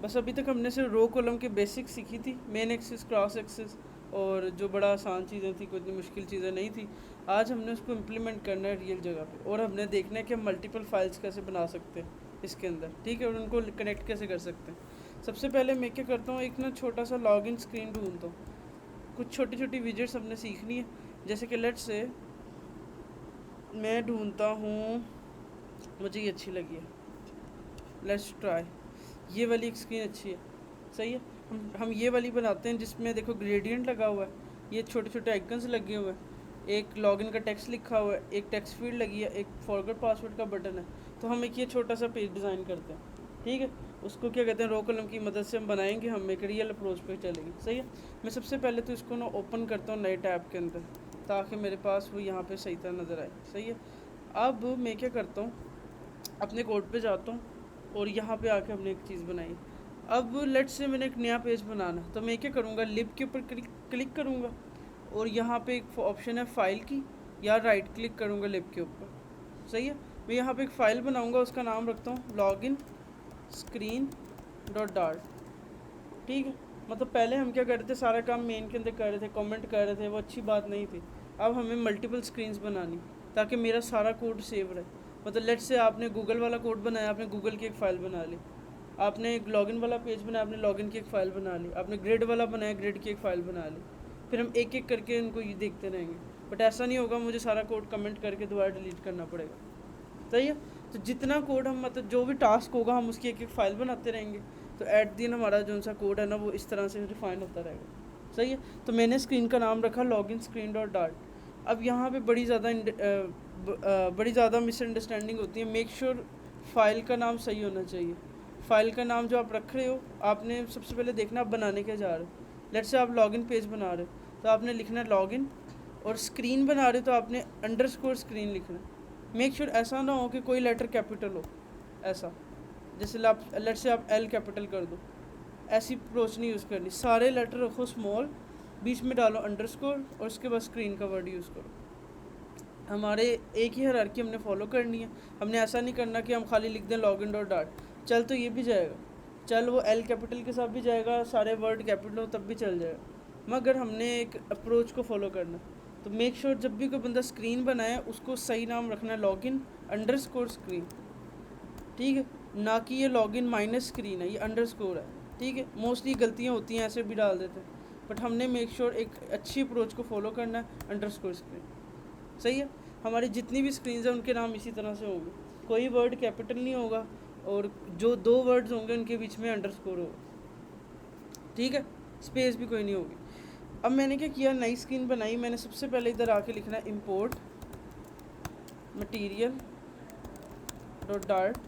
बस अभी तक हमने सिर्फ रो कॉलम के बेसिक्स सीखी थी, मेन एक्सिस, क्रॉस एक्सिस, और जो बड़ा आसान चीज़ें थी, कोई इतनी मुश्किल चीज़ें नहीं थी। आज हमने उसको इम्प्लीमेंट करना है रियल जगह पे, और हमने देखना है कि हम मल्टीपल फाइल्स कैसे बना सकते हैं इसके अंदर, ठीक है, और उनको कनेक्ट कैसे कर सकते हैं। सबसे पहले मैं क्या करता हूँ, एक ना छोटा सा लॉगिन स्क्रीन ढूंढता हूँ। कुछ छोटी छोटी विजेट्स हमने सीखनी है, जैसे कि लेट्स से मैं ढूंढता हूँ, मुझे ये अच्छी लगी है, लेट्स ट्राई, ये वाली एक स्क्रीन अच्छी है, सही है। हम ये वाली बनाते हैं जिसमें देखो ग्रेडियंट लगा हुआ है, ये छोटे छोटे आइकन्स लगे हुए हैं, एक लॉगिन का टेक्स्ट लिखा हुआ है, एक टेक्स्ट फील्ड लगी है, एक फॉरगेट पासवर्ड का बटन है। तो हम एक ये छोटा सा पेज डिज़ाइन करते हैं, ठीक है। उसको क्या कहते हैं, रो कॉलम की मदद से हम बनाएंगे, हम एक रियल अप्रोच पे चलेंगे, सही है। मैं सबसे पहले तो इसको ना ओपन करता हूँ नए टैब के अंदर, ताकि मेरे पास वो यहाँ पे सही तरह नज़र आए, सही है। अब मैं क्या करता हूँ, अपने कोड पे जाता हूँ, और यहाँ पे आके हमने एक चीज़ बनाई। अब लेट्स से मैंने एक नया पेज बनाना, तो मैं क्या करूँगा, लिब के ऊपर क्लिक करूँगा, और यहाँ पे एक ऑप्शन है फाइल की, या राइट क्लिक करूँगा लिब के ऊपर, सही है। मैं यहाँ पे एक फ़ाइल बनाऊँगा, उसका नाम रखता हूँ लॉगिन स्क्रीन डॉट डार्ट, ठीक है। मतलब पहले हम क्या कर रहे थे, सारा काम मेन के अंदर कर रहे थे, कमेंट कर रहे थे, वो अच्छी बात नहीं थी। अब हमें मल्टीपल स्क्रीन्स बनानी, ताकि मेरा सारा कोड सेव रहे। मतलब लेट्स से आपने गूगल वाला कोड बनाया, आपने गूगल की एक फ़ाइल बना ली, आपने एक लॉगिन वाला पेज बनाया, आपने लॉगिन की एक फ़ाइल बना ली, आपने ग्रेड वाला बनाया, ग्रेड की एक फ़ाइल बना ली। फिर हम एक एक करके इनको ये देखते रहेंगे, बट ऐसा नहीं होगा, मुझे सारा कोड कमेंट करके दोबारा डिलीट करना पड़ेगा, सही है। तो जितना कोड हम, मतलब जो भी टास्क होगा, हम उसकी एक एक फ़ाइल बनाते रहेंगे, तो एट दिन हमारा जो सा कोड है ना, वो इस तरह से रिफाइन होता रहेगा, सही है। तो मैंने स्क्रीन का नाम रखा लॉगिन स्क्रीन डॉट डार्ट। अब यहाँ पे बड़ी ज़्यादा मिसअंडरस्टैंडिंग होती है। मेक श्योर फाइल का नाम सही होना चाहिए। फ़ाइल का नाम जो आप रख रहे हो, आपने सबसे पहले देखना आप बनाने के जा रहे हो। लेट्स से आप लॉगिन पेज बना रहे हो, तो आपने लिखना है लॉगिन, और स्क्रीन बना रहे हो तो आपने अंडरस्कोर स्क्रीन लिखना है। मेक श्योर ऐसा ना हो कि कोई लेटर कैपिटल हो, ऐसा जैसे आप लेट्स से आप एल कैपिटल कर दो, ऐसी अप्रोच नहीं यूज़ करनी। सारे लेटर रखो स्मॉल, बीच में डालो अंडरस्कोर, और उसके बाद स्क्रीन का वर्ड यूज़ करो। हमारे एक ही हायरार्की हमने फॉलो करनी है। हमने ऐसा नहीं करना कि हम खाली लिख दें लॉगिन डॉट डार्ट, चल तो ये भी जाएगा, चल वो एल कैपिटल के साथ भी जाएगा, सारे वर्ड कैपिटल हो तब भी चल जाएगा, मगर हमने एक अप्रोच को फॉलो करना। तो मेक श्योर जब भी कोई बंदा स्क्रीन बनाए, उसको सही नाम रखना है लॉगिन अंडरस्कोर स्क्रीन, ठीक है, ना कि ये लॉगिन माइनस स्क्रीन है, ये अंडरस्कोर है, ठीक है। मोस्टली गलतियाँ होती हैं, ऐसे भी डाल देते हैं, बट हमने मेक श्योर एक अच्छी अप्रोच को फॉलो करना है, अंडरस्कोर स्क्रीन, सही है। हमारी जितनी भी स्क्रीन्स हैं उनके नाम इसी तरह से होंगे, कोई वर्ड कैपिटल नहीं होगा, और जो दो वर्ड्स होंगे उनके बीच में अंडरस्कोर होगा, ठीक है, स्पेस भी कोई नहीं होगी। अब मैंने क्या किया, नई स्क्रीन बनाई, मैंने सबसे पहले इधर आके लिखना है इम्पोर्ट मटीरियल डॉट डार्ट,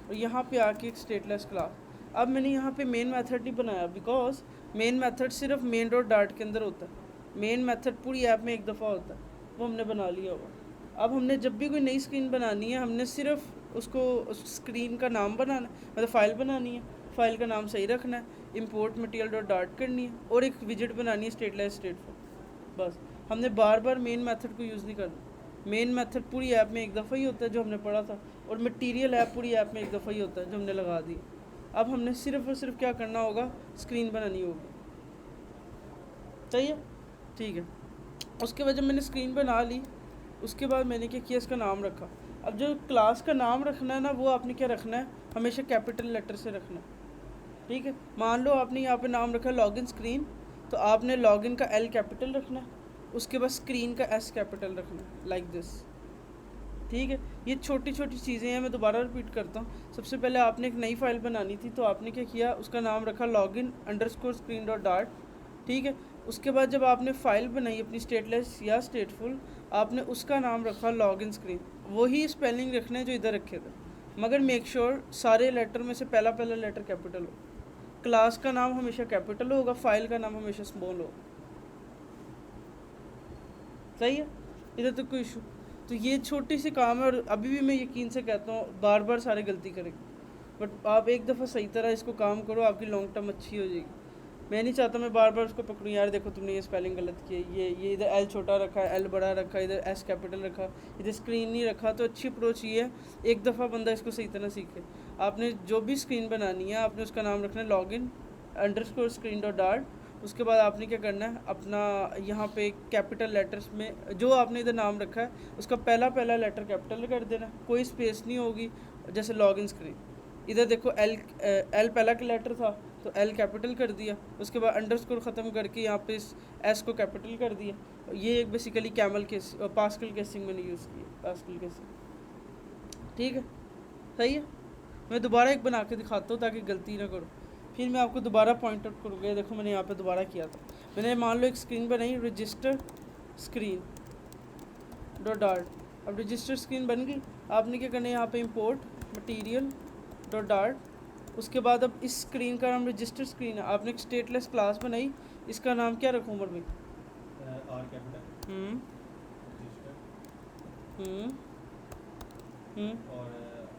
और यहाँ पे आके एक स्टेटलेस क्लास। अब मैंने यहाँ पे मेन मेथड नहीं बनाया, बिकॉज मेन मेथड सिर्फ मेन डॉट डार्ट के अंदर होता है। मेन मेथड पूरी ऐप में एक दफ़ा होता है, वो हमने बना लिया होगा। अब हमने जब भी कोई नई स्क्रीन बनानी है, हमने सिर्फ उसको उस स्क्रीन का नाम बनाना, मतलब फ़ाइल बनानी है, फ़ाइल का नाम सही रखना है, इम्पोर्ट मटीरियल डॉट डार्ट करनी है, और एक विजिट बनानी है स्टेटलेस स्टेटफुल, बस। हमने बार बार मेन मेथड को यूज़ नहीं करना। मेन मेथड पूरी ऐप में एक दफ़ा ही होता है जो हमने पढ़ा था, और मटीरियल ऐप पूरी ऐप में एक दफ़ा ही होता है जो हमने लगा दी। अब हमने सिर्फ और सिर्फ क्या करना होगा, स्क्रीन बनानी होगी, सही है, ठीक है। उसके बाद जब मैंने स्क्रीन बना ली, उसके बाद मैंने क्या किया, इसका नाम रखा। अब जो क्लास का नाम रखना है ना, वो आपने क्या रखना है, हमेशा कैपिटल लेटर से रखना है, ठीक है। मान लो आपने यहाँ पे नाम रखा लॉगिन स्क्रीन, तो आपने लॉगिन का एल कैपिटल रखना है, उसके बाद स्क्रीन का एस कैपिटल रखना है, लाइक दिस, ठीक है। ये छोटी छोटी चीज़ें हैं, मैं दोबारा रिपीट करता हूँ। सबसे पहले आपने एक नई फ़ाइल बनानी थी, तो आपने क्या किया, उसका नाम रखा login underscore screen dot dart, ठीक है। उसके बाद जब आपने फ़ाइल बनाई अपनी स्टेटलेस या स्टेटफुल, आपने उसका नाम रखा लॉगिन स्क्रीन। वही स्पेलिंग रखने जो इधर रखे थे, मगर मेक श्योर सारे लेटर में से पहला पहला लेटर कैपिटल हो। क्लास का नाम हमेशा कैपिटल होगा, फाइल का नाम हमेशा स्मॉल होगा, सही है। इधर तो कोई इशू। तो ये छोटी सी काम है, और अभी भी मैं यकीन से कहता हूँ बार बार सारे गलती करेंगे, बट आप एक दफ़ा सही तरह इसको काम करो, आपकी लॉन्ग टर्म अच्छी हो जाएगी। मैं नहीं चाहता मैं बार बार उसको पकड़ूँ, यार देखो तुमने ये स्पेलिंग गलत की है, ये इधर एल छोटा रखा है, एल बड़ा रखा है, इधर एस कैपिटल रखा, इधर स्क्रीन नहीं रखा। तो अच्छी अप्रोच ये है, एक दफ़ा बंदा इसको सही तरह सीखे। आपने जो भी स्क्रीन बनानी है आपने उसका नाम रखना है login underscore screen dot dart. उसके बाद आपने क्या करना है, अपना यहाँ पे कैपिटल लेटर्स में जो आपने इधर नाम रखा है उसका पहला पहला लेटर कैपिटल कर देना, कोई स्पेस नहीं होगी। जैसे लॉगिन स्क्रीन, इधर देखो एल पहला का लेटर था तो एल कैपिटल कर दिया, उसके बाद अंडरस्कोर ख़त्म करके यहाँ पे एस को कैपिटल कर दिया। ये एक basically camel case pascal casing मैंने यूज़ की है, पास्कल केसिंग। ठीक है, सही है। मैं दोबारा एक बना के दिखाता हूँ ताकि गलती ना करो, फिर मैं आपको दोबारा पॉइंट आउट करूँगा। देखो मैंने यहाँ पे दोबारा किया था, मैंने मान लो एक स्क्रीन बनाई रजिस्टर स्क्रीन डॉट डार्ट। अब रजिस्टर स्क्रीन बन गई, आपने क्या करना है यहाँ पे इंपोर्ट मटीरियल डॉट डार्ट। उसके बाद अब इस स्क्रीन का नाम रजिस्टर स्क्रीन है, आपने एक स्टेटलेस क्लास बनाई, इसका नाम क्या रखूँ उमर भाई? आर कैपिटल और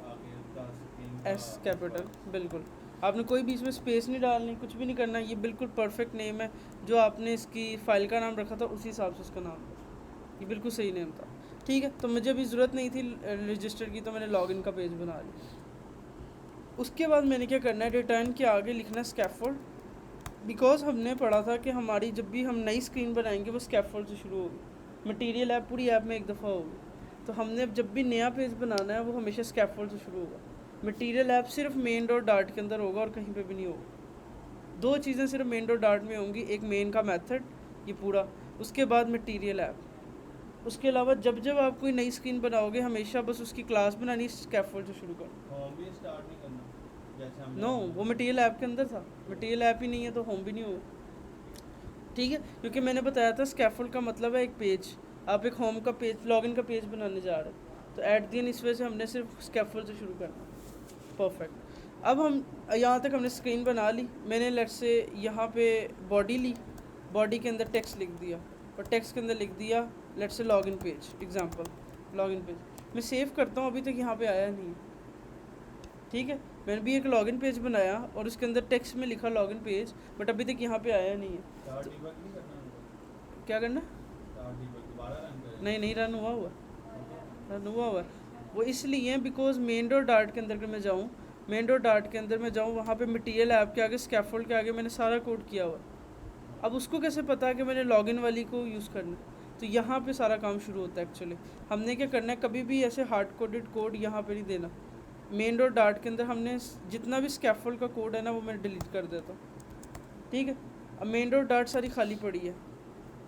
आगे उसका स्क्रीन का एस कैपिटल। बिल्कुल, आपने कोई बीच में स्पेस नहीं डालनी, कुछ भी नहीं करना, ये बिल्कुल परफेक्ट नेम है। जो आपने इसकी फ़ाइल का नाम रखा था उसी हिसाब से उसका नाम है, ये बिल्कुल सही नेम था। ठीक है, तो मुझे अभी ज़रूरत नहीं थी रजिस्टर की, तो मैंने लॉगिन का पेज बना लिया। उसके बाद मैंने क्या करना है, रिटर्न के आगे लिखना है स्कैफोल्ड, बिकॉज हमने पढ़ा था कि हमारी जब भी हम नई स्क्रीन बनाएंगे वो स्कैफोल्ड से शुरू होगी। मटीरियल ऐप पूरी ऐप में एक दफ़ा होगी, तो हमने जब भी नया पेज बनाना है वो हमेशा स्कैफोल्ड से शुरू होगा। मटीरियल ऐप सिर्फ मेन डॉट डार्ट के अंदर होगा और कहीं पे भी नहीं होगा। दो चीज़ें सिर्फ मेन डॉट डार्ट में होंगी, एक मेन का मेथड ये पूरा, उसके बाद मटीरियल ऐप। उसके अलावा जब जब आप कोई नई स्क्रीन बनाओगे हमेशा बस उसकी क्लास बनानी स्कैफोल्ड से शुरू करो। होम भी स्टार्ट नहीं करना जैसे हम नो, वो मटीरियल ऐप के अंदर था, मटीरियल ऐप ही नहीं है तो होम भी नहीं होगा। ठीक है, क्योंकि मैंने बताया था स्कैफोल्ड का मतलब है एक पेज, आप एक होम का पेज लॉगिन का पेज बनाने जा रहे हैं, तो एट दी एंड इस वजह से हमने सिर्फ स्कैफोल्ड से शुरू करना। परफेक्ट। अब हम यहाँ तक हमने स्क्रीन बना ली, मैंने लेट्स से यहाँ पे बॉडी ली, बॉडी के अंदर टेक्स्ट लिख दिया और टेक्स्ट के अंदर लिख दिया let's say login page, example login page. मैं सेव करता हूँ, अभी तक यहाँ पे आया नहीं है। ठीक है, मैंने भी एक लॉगिन पेज बनाया और उसके अंदर टेक्स्ट में लिखा लॉगिन पेज, बट अभी तक यहाँ पे आया नहीं है। स्टार्ट डीबग नहीं करना होगा, क्या करना? स्टार्ट डीबग दोबारा रन करें। नहीं रन हुआ हुआ वो इसलिए बिकॉज मेन डॉट डार्ट के अंदर अगर मैं जाऊँ, मेन डॉट डार्ट के अंदर मैं जाऊँ, वहाँ पे मटीरियल ऐप के आगे स्कैफोल्ड के आगे मैंने सारा कोड किया हुआ। अब उसको कैसे पता है कि मैंने लॉगिन वाली को यूज़ करना है? तो यहाँ पे सारा काम शुरू होता है। एक्चुअली हमने क्या करना है, कभी भी ऐसे हार्ड कोडेड कोड यहाँ पे नहीं देना। मेन डॉट डार्ट के अंदर हमने जितना भी स्कैफोल्ड का कोड है ना वो मैं डिलीट कर देता हूँ। ठीक है, अब मेन डॉट डार्ट सारी खाली पड़ी है,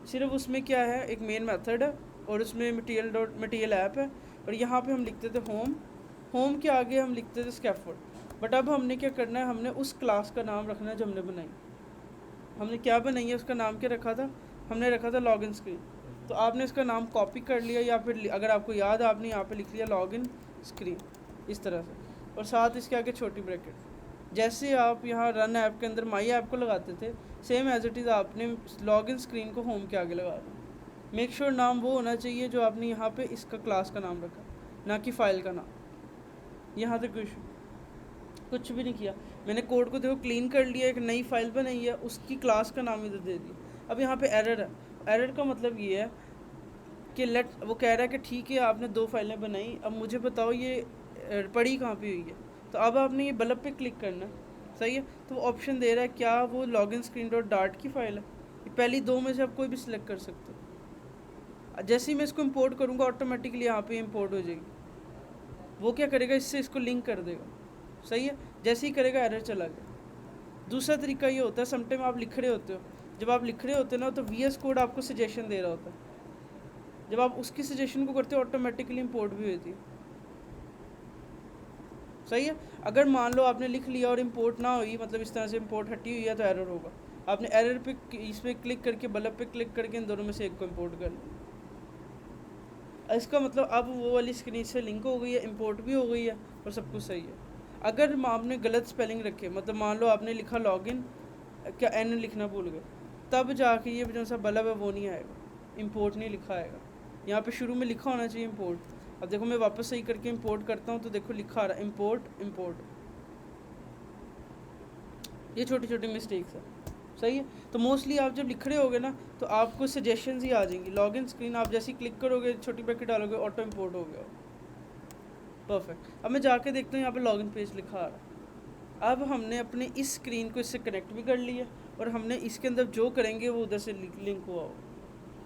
सिर्फ उसमें क्या है, एक मेन मेथड है और उसमें मटीरियल ऐप है, और यहाँ पे हम लिखते थे होम के आगे हम लिखते थे स्कैफोल्ड। बट अब हमने क्या करना है, हमने उस क्लास का नाम रखना है जो हमने बनाई। हमने क्या बनाई है, उसका नाम क्या रखा था, हमने रखा था लॉगिन स्क्रीन। तो आपने इसका नाम कॉपी कर लिया, या फिर अगर आपको याद आपने यहाँ पे लिख लिया लॉगिन स्क्रीन इस तरह से, और साथ इसके आगे छोटी ब्रैकेट। जैसे आप यहाँ रन ऐप के अंदर माई ऐप को लगाते थे, सेम एज इट इज़ आपने लॉगिन स्क्रीन को होम के आगे लगा दें। मेक श्योर नाम वो होना चाहिए जो आपने यहाँ पे इसका क्लास का नाम रखा, ना कि फ़ाइल का नाम। यहाँ तक कुछ भी नहीं किया मैंने, कोड को देखो क्लीन कर लिया, एक नई फाइल बनाई है, उसकी क्लास का नाम इधर दे दिया। अब यहाँ पे एरर है, एरर का मतलब ये है कि वो कह रहा है कि ठीक है आपने 2 फाइलें बनाई, अब मुझे बताओ ये पड़ी कहाँ पे हुई है। तो अब आपने ये बल्ब पे क्लिक करना है, सही है। तो वो ऑप्शन दे रहा है क्या वो लॉगिन स्क्रीन डॉट डार्ट की फ़ाइल है, ये पहली 2 में से आप कोई भी सिलेक्ट कर सकते हो। जैसे ही मैं इसको इंपोर्ट करूँगा ऑटोमेटिकली यहाँ पे इंपोर्ट हो जाएगी। वो क्या करेगा, इससे इसको लिंक कर देगा, सही है। जैसे ही करेगा एरर चला गया। दूसरा तरीका ये होता है, समटाइम आप लिख रहे होते हो, जब आप लिख रहे होते हो ना तो VS कोड आपको सजेशन दे रहा होता है, जब आप उसकी सजेशन को करते हो ऑटोमेटिकली इंपोर्ट भी होती है, सही है। अगर मान लो आपने लिख लिया और इंपोर्ट ना हुई, मतलब इस तरह से इंपोर्ट हटी हुई है, तो एरर होगा। आपने एरर पे इस पर क्लिक करके बल्ब पे क्लिक करके इन दोनों में से एक को इंपोर्ट कर लिया। इसका मतलब अब वो वाली स्क्रीन से लिंक हो गई है, इंपोर्ट भी हो गई है और सब कुछ सही है। अगर आपने गलत स्पेलिंग रखे, मतलब मान लो आपने लिखा लॉगिन क्या N लिखना भूल गए, तब जाके ये जो सा बल्ब है वो नहीं आएगा, इंपोर्ट नहीं लिखा आएगा। यहाँ पे शुरू में लिखा होना चाहिए इंपोर्ट। अब देखो मैं वापस सही करके इंपोर्ट करता हूँ तो देखो लिखा आ रहा है इंपोर्ट। ये छोटी छोटी मिस्टेक्स है, सही है। तो मोस्टली आप जब लिख रहे होगे ना तो आपको सजेशंस ही आ जाएंगी। लॉगिन स्क्रीन आप जैसे क्लिक करोगे, छोटी ब्रैकेट डालोगे, ऑटो इंपोर्ट हो गया। परफेक्ट। अब मैं जाके देखता हूँ यहाँ पे लॉगिन पेज लिखा आ रहा है। अब हमने अपने इस स्क्रीन को इससे कनेक्ट भी कर लिया और हमने इसके अंदर जो करेंगे वो उधर से लिंक हुआ होगा।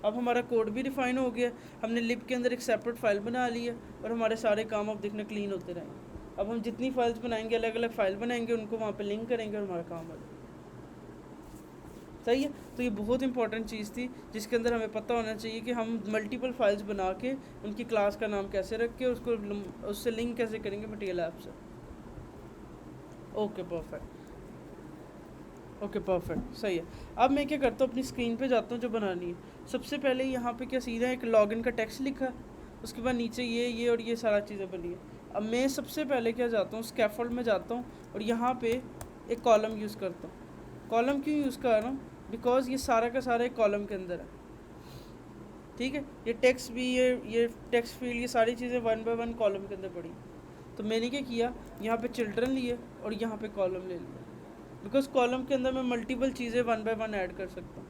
अब हमारा कोड भी रिफाइन हो गया, हमने लिप के अंदर एक सेपरेट फाइल बना ली है और हमारे सारे काम अब देखने क्लीन होते रहेंगे। अब हम जितनी फाइल्स बनाएंगे अलग अलग फाइल बनाएंगे, उनको वहाँ पे लिंक करेंगे और हमारा काम हो जाएगा। सही है। तो ये बहुत इंपॉर्टेंट चीज़ थी जिसके अंदर हमें पता होना चाहिए कि हम मल्टीपल फाइल्स बना के उनकी क्लास का नाम कैसे रख के उसको उससे लिंक कैसे करेंगे मटेरियल ऐप से। ओके परफेक्ट, ओके परफेक्ट, सही है। अब मैं क्या करता हूँ, अपनी स्क्रीन पे जाता हूँ जो बनानी है। सबसे पहले यहाँ पे क्या सीधा एक लॉगिन का टेक्स्ट लिखा है, उसके बाद नीचे ये और ये सारा चीज़ें बनी है। अब मैं सबसे पहले क्या जाता हूँ, स्कैफोल्ड में जाता हूँ और यहाँ पे एक कॉलम यूज़ करता हूँ। कॉलम क्यों यूज़ कर रहा हूँ, बिकॉज ये सारा का सारा एक कॉलम के अंदर है। ठीक है, ये टेक्स्ट भी, ये टेक्स्ट फील्ड, ये सारी चीज़ें 1 बाय 1 कॉलम के अंदर पड़ी। तो मैंने क्या किया, यहाँ पे चिल्ड्रन लिए और यहाँ पे कॉलम ले लिया, बिकॉज कॉलम के अंदर मैं मल्टीपल चीज़ें 1 बाय 1 ऐड कर सकता हूँ।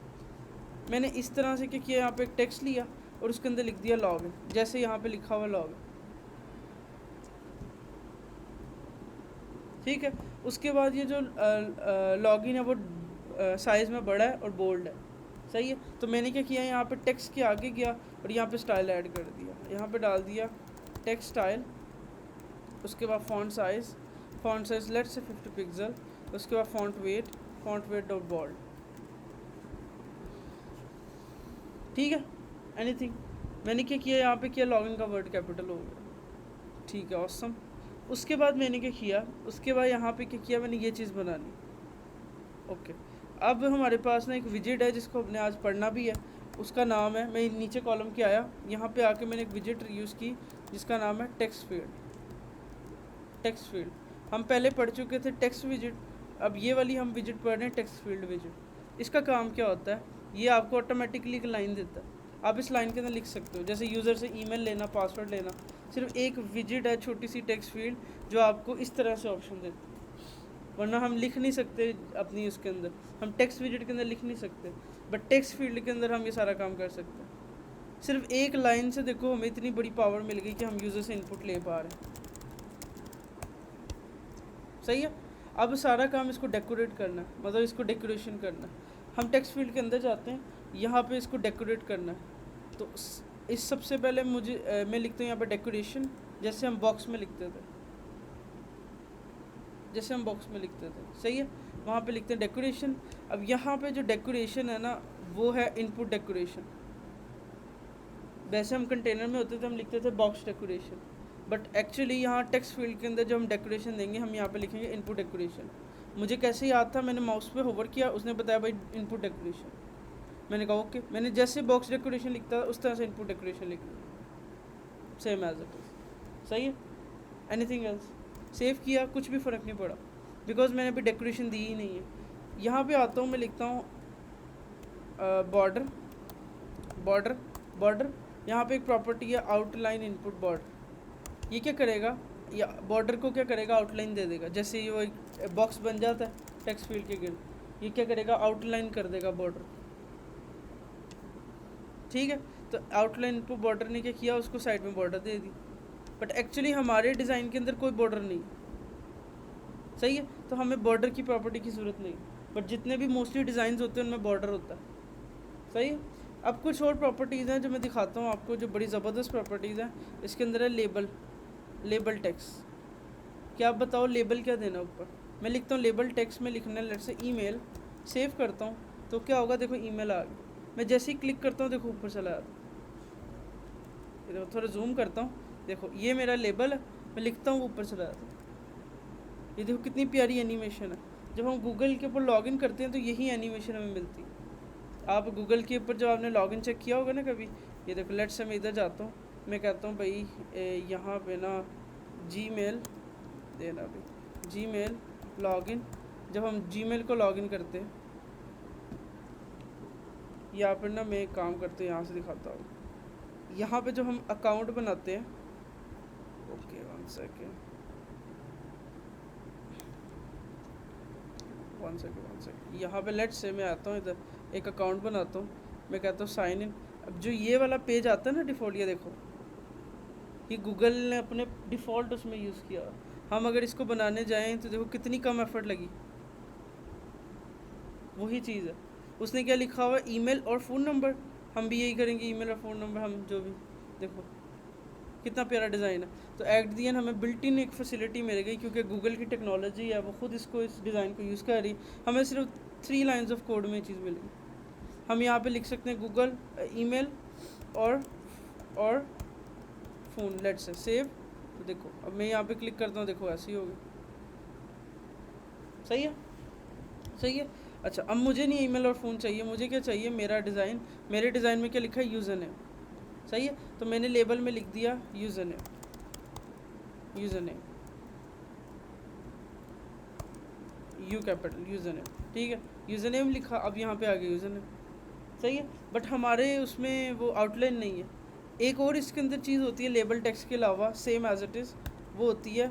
मैंने इस तरह से क्या किया, यहाँ पे एक टेक्स्ट लिया और उसके अंदर लिख दिया लॉगिन, जैसे यहाँ पे लिखा हुआ लॉगिन। ठीक है, उसके बाद ये जो लॉगिन है वो साइज़ में बड़ा है और बोल्ड है। सही है। तो मैंने क्या किया, यहाँ पे टेक्स्ट के आगे गया और यहाँ पे स्टाइल ऐड कर दिया। यहाँ पे डाल दिया टेक्स्ट स्टाइल, उसके बाद font size let's say 50 pixel, उसके बाद फ़ॉन्ट वेट डॉट बोल्ड। ठीक है, एनीथिंग। मैंने क्या किया, यहाँ पे किया लॉगिन का वर्ड कैपिटल हो गया। ठीक है, ऑसम। उसके बाद मैंने क्या किया, उसके बाद यहाँ पे क्या किया, मैंने ये चीज़ बनानी। ओके, अब हमारे पास ना एक विजिट है जिसको हमने आज पढ़ना भी है, उसका नाम है, मैं नीचे कॉलम के आया, यहाँ पे आके मैंने एक विजिट यूज़ की जिसका नाम है टेक्स्ट फील्ड। हम पहले पढ़ चुके थे टेक्स्ट विजिट, अब ये वाली हम विजिट पढ़ रहे हैं, टेक्स्ट फील्ड विजिट। इसका काम क्या होता है, ये आपको ऑटोमेटिकली एक लाइन देता है, आप इस लाइन के अंदर लिख सकते हो, जैसे यूज़र से ईमेल लेना, पासवर्ड लेना। सिर्फ एक विजिट है, छोटी सी टेक्स्ट फील्ड, जो आपको इस तरह से ऑप्शन देती है, वरना हम लिख नहीं सकते अपनी उसके अंदर, हम टेक्स्ट विजिट के अंदर लिख नहीं सकते, बट टेक्स्ट फील्ड के अंदर हम ये सारा काम कर सकते हैं। सिर्फ एक लाइन से देखो हमें इतनी बड़ी पावर मिल गई कि हम यूज़र से इनपुट ले पा रहे हैं। सही है। अब सारा काम इसको डेकोरेट करना है, मतलब इसको डेकोरेशन करना है। हम टेक्स्ट फील्ड के अंदर जाते हैं, यहाँ पे इसको डेकोरेट करना है। तो इस सबसे पहले मैं लिखता हूँ यहाँ पे डेकोरेशन, जैसे हम बॉक्स में लिखते थे, सही है। वहाँ पे लिखते हैं डेकोरेशन। अब यहाँ पे जो डेकोरेशन है ना, वो है इनपुट डेकोरेशन। वैसे हम कंटेनर में होते थे, हम लिखते थे बॉक्स डेकोरेशन, बट एक्चुअली यहाँ टेक्स्ट फील्ड के अंदर जो हम डेकोरेशन देंगे, हम यहाँ पे लिखेंगे इनपुट डेकोरेशन। मुझे कैसे याद था, मैंने माउस पे होवर किया, उसने बताया भाई इनपुट डेकोरेशन। मैंने कहा ओके, मैंने जैसे बॉक्स डेकोरेशन लिखता था उस तरह से इनपुट डेकोरेशन लिख लिया, सेम एज इट इज। सही है। एनीथिंग एल्स, सेव किया, कुछ भी फ़र्क नहीं पड़ा, बिकॉज मैंने अभी डेकोरेशन दी ही नहीं है। यहाँ पे आता हूँ, मैं लिखता हूँ बॉर्डर। यहाँ पे एक प्रॉपर्टी है आउटलाइन इनपुट बॉर्डर। ये क्या करेगा, या बॉर्डर को क्या करेगा, आउटलाइन दे देगा। जैसे ये वो एक बॉक्स बन जाता है टेक्स्ट फील्ड के गिर्द, ये क्या करेगा, आउटलाइन कर देगा बॉर्डर। ठीक है, तो आउटलाइन इनपुट बॉर्डर ने क्या किया, उसको साइड में border they the, but actually हमारे डिज़ाइन के अंदर कोई बॉर्डर नहीं। सही है, तो हमें बॉर्डर की प्रॉपर्टी की ज़रूरत नहीं, बट जितने भी मोस्टली डिज़ाइन होते हैं उनमें बॉर्डर होता है। सही है। अब कुछ और प्रॉपर्टीज़ हैं जो मैं दिखाता हूँ आपको, जो बड़ी ज़बरदस्त प्रॉपर्टीज़ हैं। इसके अंदर है लेबल टेक्स्ट। क्या आप बताओ लेबल क्या देना ऊपर। मैं लिखता हूँ लेबल टेक्स्ट में लिखना है, लेट से ईमेल, सेव करता हूँ तो क्या होगा, देखो ईमेल आ गया। मैं जैसे ही क्लिक करता हूँ देखो ऊपर चला जाता है। देखो थोड़ा जूम करता हूँ, देखो ये मेरा लेबल है, मैं लिखता हूँ ऊपर चला जाता है। ये देखो कितनी प्यारी एनिमेशन है। जब हम गूगल के ऊपर लॉगिन करते हैं तो यही एनिमेशन हमें मिलती है। आप गूगल के ऊपर जब आपने लॉगिन चेक किया होगा ना कभी, ये देखो लेट्स से मैं इधर जाता हूँ, मैं कहता हूँ भाई यहाँ पे ना जीमेल देना, भाई जीमेल लॉगिन। जब हम जीमेल को लॉगिन करते हैं, यहाँ पर ना मैं एक काम करते हैं, यहाँ से दिखाता हूँ। यहाँ पे जो हम अकाउंट बनाते हैं, ओके वन सेकेंड, यहाँ पे लेट्स से मैं आता हूँ, इधर एक अकाउंट बनाता हूँ, मैं कहता हूँ साइन इन। अब जो ये वाला पेज आता है ना डिफ़ॉल्ट, ये देखो ये गूगल ने अपने डिफ़ॉल्ट उसमें यूज़ किया। हम अगर इसको बनाने जाएं तो देखो कितनी कम एफर्ट लगी। वही चीज़ है, उसने क्या लिखा हुआ है, ईमेल और फ़ोन नंबर। हम भी यही करेंगे, ईमेल और फ़ोन नंबर, हम जो भी। देखो कितना प्यारा डिज़ाइन है। तो एट दी एंड हमें बिल्ट इन एक फैसिलिटी मिल गई, क्योंकि गूगल की टेक्नोलॉजी है, वो खुद इसको, इस डिज़ाइन को यूज़ कर रही। हमें सिर्फ 3 लाइन्स ऑफ कोड में ये चीज़ मिल गई। हम यहाँ पे लिख सकते हैं गूगल ईमेल और फ़ोन, लेट्स से सेव। तो देखो अब मैं यहाँ पे क्लिक करता हूँ, देखो ऐसे ही होगी। सही है, सही है। अच्छा, अब मुझे नहीं ईमेल और फ़ोन चाहिए, मुझे क्या चाहिए, मेरा डिज़ाइन। मेरे डिज़ाइन में क्या लिखा है, यूज़र नेम। सही है, तो मैंने लेबल में लिख दिया user name, user name, you capital, user name. ठीक है, यूज़र नेम लिखा, अब यहाँ पे आ गया यूज़र नेम। सही है, बट हमारे उसमें वो आउटलाइन नहीं है। एक और इसके अंदर चीज़ होती है लेबल टेक्स्ट के अलावा, सेम एज इट इज़, वो होती है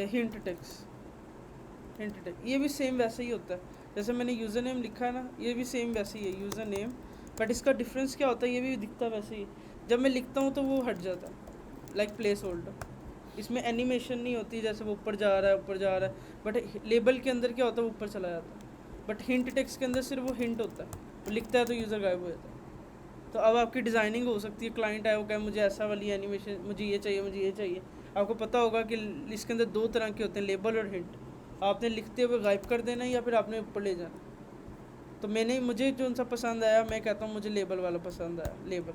हिंट टेक्स्ट। हिंट टेक्स्ट ये भी सेम वैसे ही होता है, जैसे मैंने यूज़र नेम लिखा है ना, ये भी सेम वैसे ही है, यूज़र नेम। बट इसका डिफरेंस क्या होता है, ये भी दिखता वैसे ही। जब मैं लिखता हूँ तो वो हट जाता है, लाइक प्लेस होल्डर। इसमें एनिमेशन नहीं होती, जैसे वो ऊपर जा रहा है, ऊपर जा रहा है। बट लेबल के अंदर क्या होता है, वो ऊपर चला जाता है। बट हिंट टेक्स्ट के अंदर सिर्फ वो हिंट होता है, वो लिखता है तो यूज़र गायब हो जाता है। तो अब आपकी डिज़ाइनिंग हो सकती है, क्लाइंट आया, वो कहे मुझे ऐसा वाली एनिमेशन, मुझे ये चाहिए, मुझे ये चाहिए। आपको पता होगा कि इसके अंदर 2 तरह के होते हैं, लेबल और हिंट। आपने लिखते हुए गायब कर देना या फिर आपने ऊपर ले जाना। तो मुझे जो सा पसंद आया, मैं कहता हूँ मुझे लेबल वाला पसंद आया, लेबल।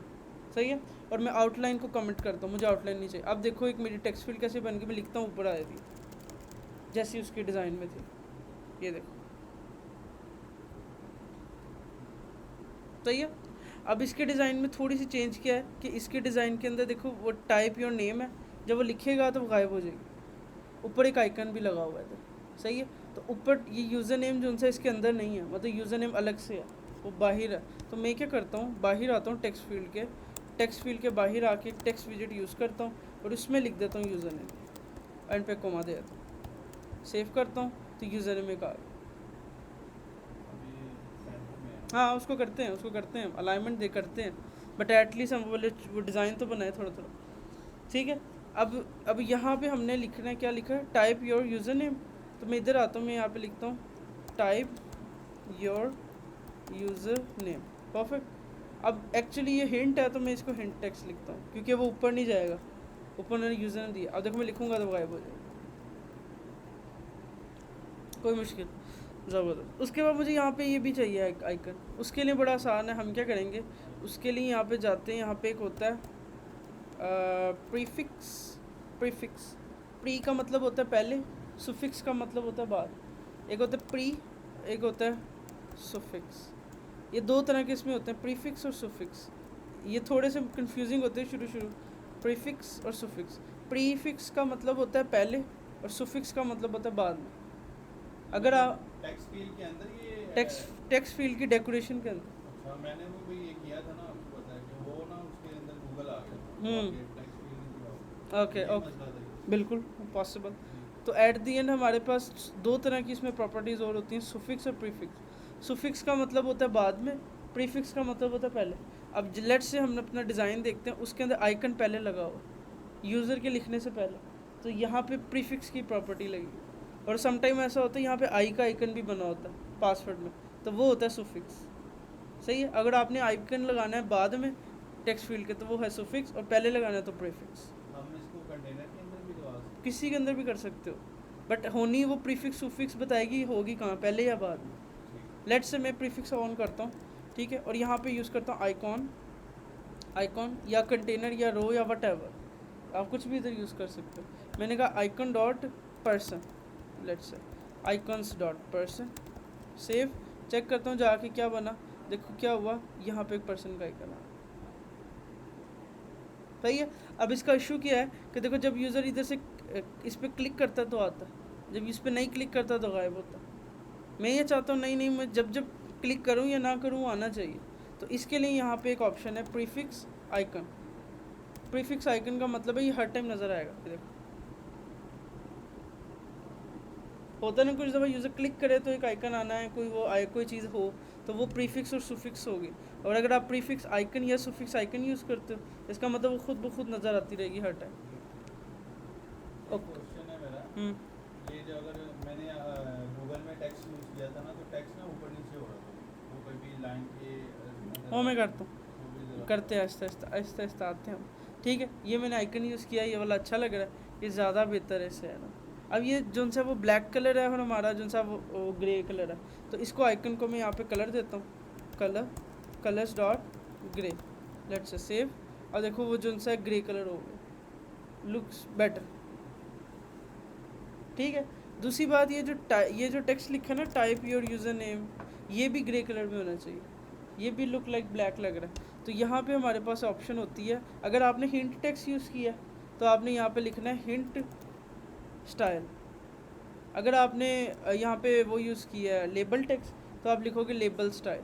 सही है, और मैं आउटलाइन को कमेंट करता हूँ, मुझे आउटलाइन नहीं चाहिए। अब देखो एक मेरी टेक्स्ट फील्ड कैसे बन गई, मैं लिखता हूँ ऊपर आ जाती है, जैसी उसके डिज़ाइन में थी। ये देखो, सही है। अब इसके डिज़ाइन में थोड़ी सी चेंज किया है कि इसके डिज़ाइन के अंदर देखो वो टाइप योर नेम है, जब वो लिखेगा तो वो गायब हो जाएगी। ऊपर एक आइकन भी लगा हुआ है तो, सही है। तो ऊपर ये यूज़र नेम जो उनसे इसके अंदर नहीं है, मतलब यूज़र नेम अलग से है, वो बाहर है। तो मैं क्या करता हूँ, बाहर आता हूँ टेक्स्ट फील्ड के बाहर आके टेक्स्ट विजिट यूज़ करता हूँ और उसमें लिख देता हूँ यूज़र नेम, एंड पे कोमा दे देता हूँ, सेव करता हूँ, तो यूज़र नेम एक आ गया। हाँ, उसको करते हैं अलाइनमेंट दे करते हैं, बट एटलीस्ट हम बोले वो डिज़ाइन तो बनाए थोड़ा थोड़ा। ठीक है, अब यहाँ पे हमने लिखना है, क्या लिखा है, टाइप योर यूज़र नेम। तो मैं इधर आता हूँ, मैं यहाँ पे लिखता हूँ type your user name, perfect. अब एक्चुअली ये हिंट है, तो मैं इसको हिंट टेक्स्ट लिखता हूँ, क्योंकि वो ऊपर नहीं जाएगा, ऊपर मैंने यूज़र नेम दिया। अब देखो मैं लिखूँगा तो गायब हो जाएगा, कोई मुश्किल, ज़बरदस्त। उसके बाद मुझे यहाँ पे ये भी चाहिए एक आइकन, उसके लिए बड़ा आसान है। हम क्या करेंगे, उसके लिए यहाँ पे जाते हैं, यहाँ पे एक होता है प्रीफिक्स। प्री का मतलब होता है पहले, सुफिक्स का मतलब होता है बाद। एक होता है प्री, एक होता है सुफिक्स। ये 2 तरह के इसमें होते हैं, प्रीफिक्स और सुफिक्स। ये थोड़े से कंफ्यूजिंग होते हैं शुरू, प्रीफिक्स और सुफिक्स। प्रीफिक्स का मतलब होता है पहले और सुफिक्स का मतलब होता है बाद में। अगर आप टेक्स्ट फील्ड के अंदर ये टेक्स्ट फील्ड की डेकोरेशन के अंदर, अच्छा, मैंने वो भी ये किया था ना, आपको पता है कि वो ना उसके अंदर गूगल आ गया, टेक्स्ट फील्ड नहीं दिया। ओके ये ओके, मसला था ये। बिल्कुल पॉसिबल। तो एट दी एंड हमारे पास 2 तरह की इसमें प्रॉपर्टीज़ और होती हैं, सुफिक्स और प्रीफिक्स। सुफिक्स का मतलब होता है बाद में, प्रीफिक्स का मतलब होता है पहले। अब लेट से हम अपना डिज़ाइन देखते हैं, उसके अंदर आइकन पहले लगा हुआ, यूज़र के लिखने से पहले, तो यहाँ पे प्रीफिक्स की प्रॉपर्टी लगी। और समटाइम ऐसा होता है यहाँ पे आई का आइकन भी बना होता है पासवर्ड में, तो वो होता है सुफिक्स। सही है, अगर आपने आइकन लगाना है बाद में टेक्स्ट फील्ड के, तो वो है सुफिक्स, और पहले लगाना है तो प्रीफिक्स। हम इसको कंटेनर के अंदर भी लगा सकते किसी के अंदर भी कर सकते हो, बट होनी वो प्रीफिक्स सुफिक्स बताएगी, होगी कहाँ, पहले या बाद में। हैं। लेट से मैं प्रीफिक्स ऑन करता हूँ, ठीक है, और यहाँ पे यूज़ करता हूँ आइकॉन या कंटेनर या रो या वट एवर, आप कुछ भी इधर यूज़ कर सकते हो। मैंने कहा icon dot person, let's say icons dot person, save. Check करता हूँ जाके क्या बना, देखो क्या हुआ, यहाँ पे एक पर्सन का आइकन आ। सही है। अब इसका इशू क्या है कि देखो जब यूज़र इधर से इस पर क्लिक करता तो आता, जब इस पर नहीं क्लिक करता तो गायब होता। मैं ये चाहता हूँ नहीं, मैं जब क्लिक करूँ या ना करूँ आना चाहिए। तो इसके लिए यहाँ पे एक ऑप्शन है प्रीफिक्स आइकन। प्रीफिक्स आइकन का मतलब है ये हर टाइम नज़र आएगा, देखो होता ना कुछ दफ़ा यूज़र क्लिक करे तो एक आइकन आना है, कोई चीज़ हो तो वो प्रीफिक्स और सुफिक्स होगी। और अगर आप प्रीफिक्स आइकन या सुफिक्स आइकन यूज़ करते हो इसका मतलब वो खुद ब खुद नज़र आती रहेगी हर टाइम। क्वेश्चन है मेरा, ये जो अगर मैंने गूगल में टेक्स्ट यूज़ किया था ना, तो टेक्स्ट ना ऊपर नीचे हो रहा था, वो कोई भी लाइन के वो मैं करता हूँ, करते हैं आहिस्ता आहिस्ता आते हैं हम। ठीक है, ये मैंने आइकन यूज़ किया, ये वाला अच्छा लग रहा है, ये ज़्यादा बेहतर है इससे, है ना। अब ये जो सा वो ब्लैक कलर है और हमारा जो सा वो ग्रे कलर है, तो इसको आइकन को मैं यहाँ पे कलर देता हूँ, colours dot grey, let's say save. और देखो वो जो सा ग्रे कलर हो गया, लुक्स बेटर। ठीक है, दूसरी बात ये जो टेक्स्ट लिखा है ना, टाइप योर यूज़र नेम, ये भी ग्रे कलर में होना चाहिए, ये भी लुक लाइक ब्लैक लग रहा है। तो यहाँ पे हमारे पास ऑप्शन होती है, अगर आपने हिंट टेक्स्ट यूज़ किया तो आपने यहाँ पे लिखना है हिंट स्टाइल। अगर आपने यहाँ पे वो यूज़ किया है लेबल टेक्स्ट तो आप लिखोगे लेबल स्टाइल।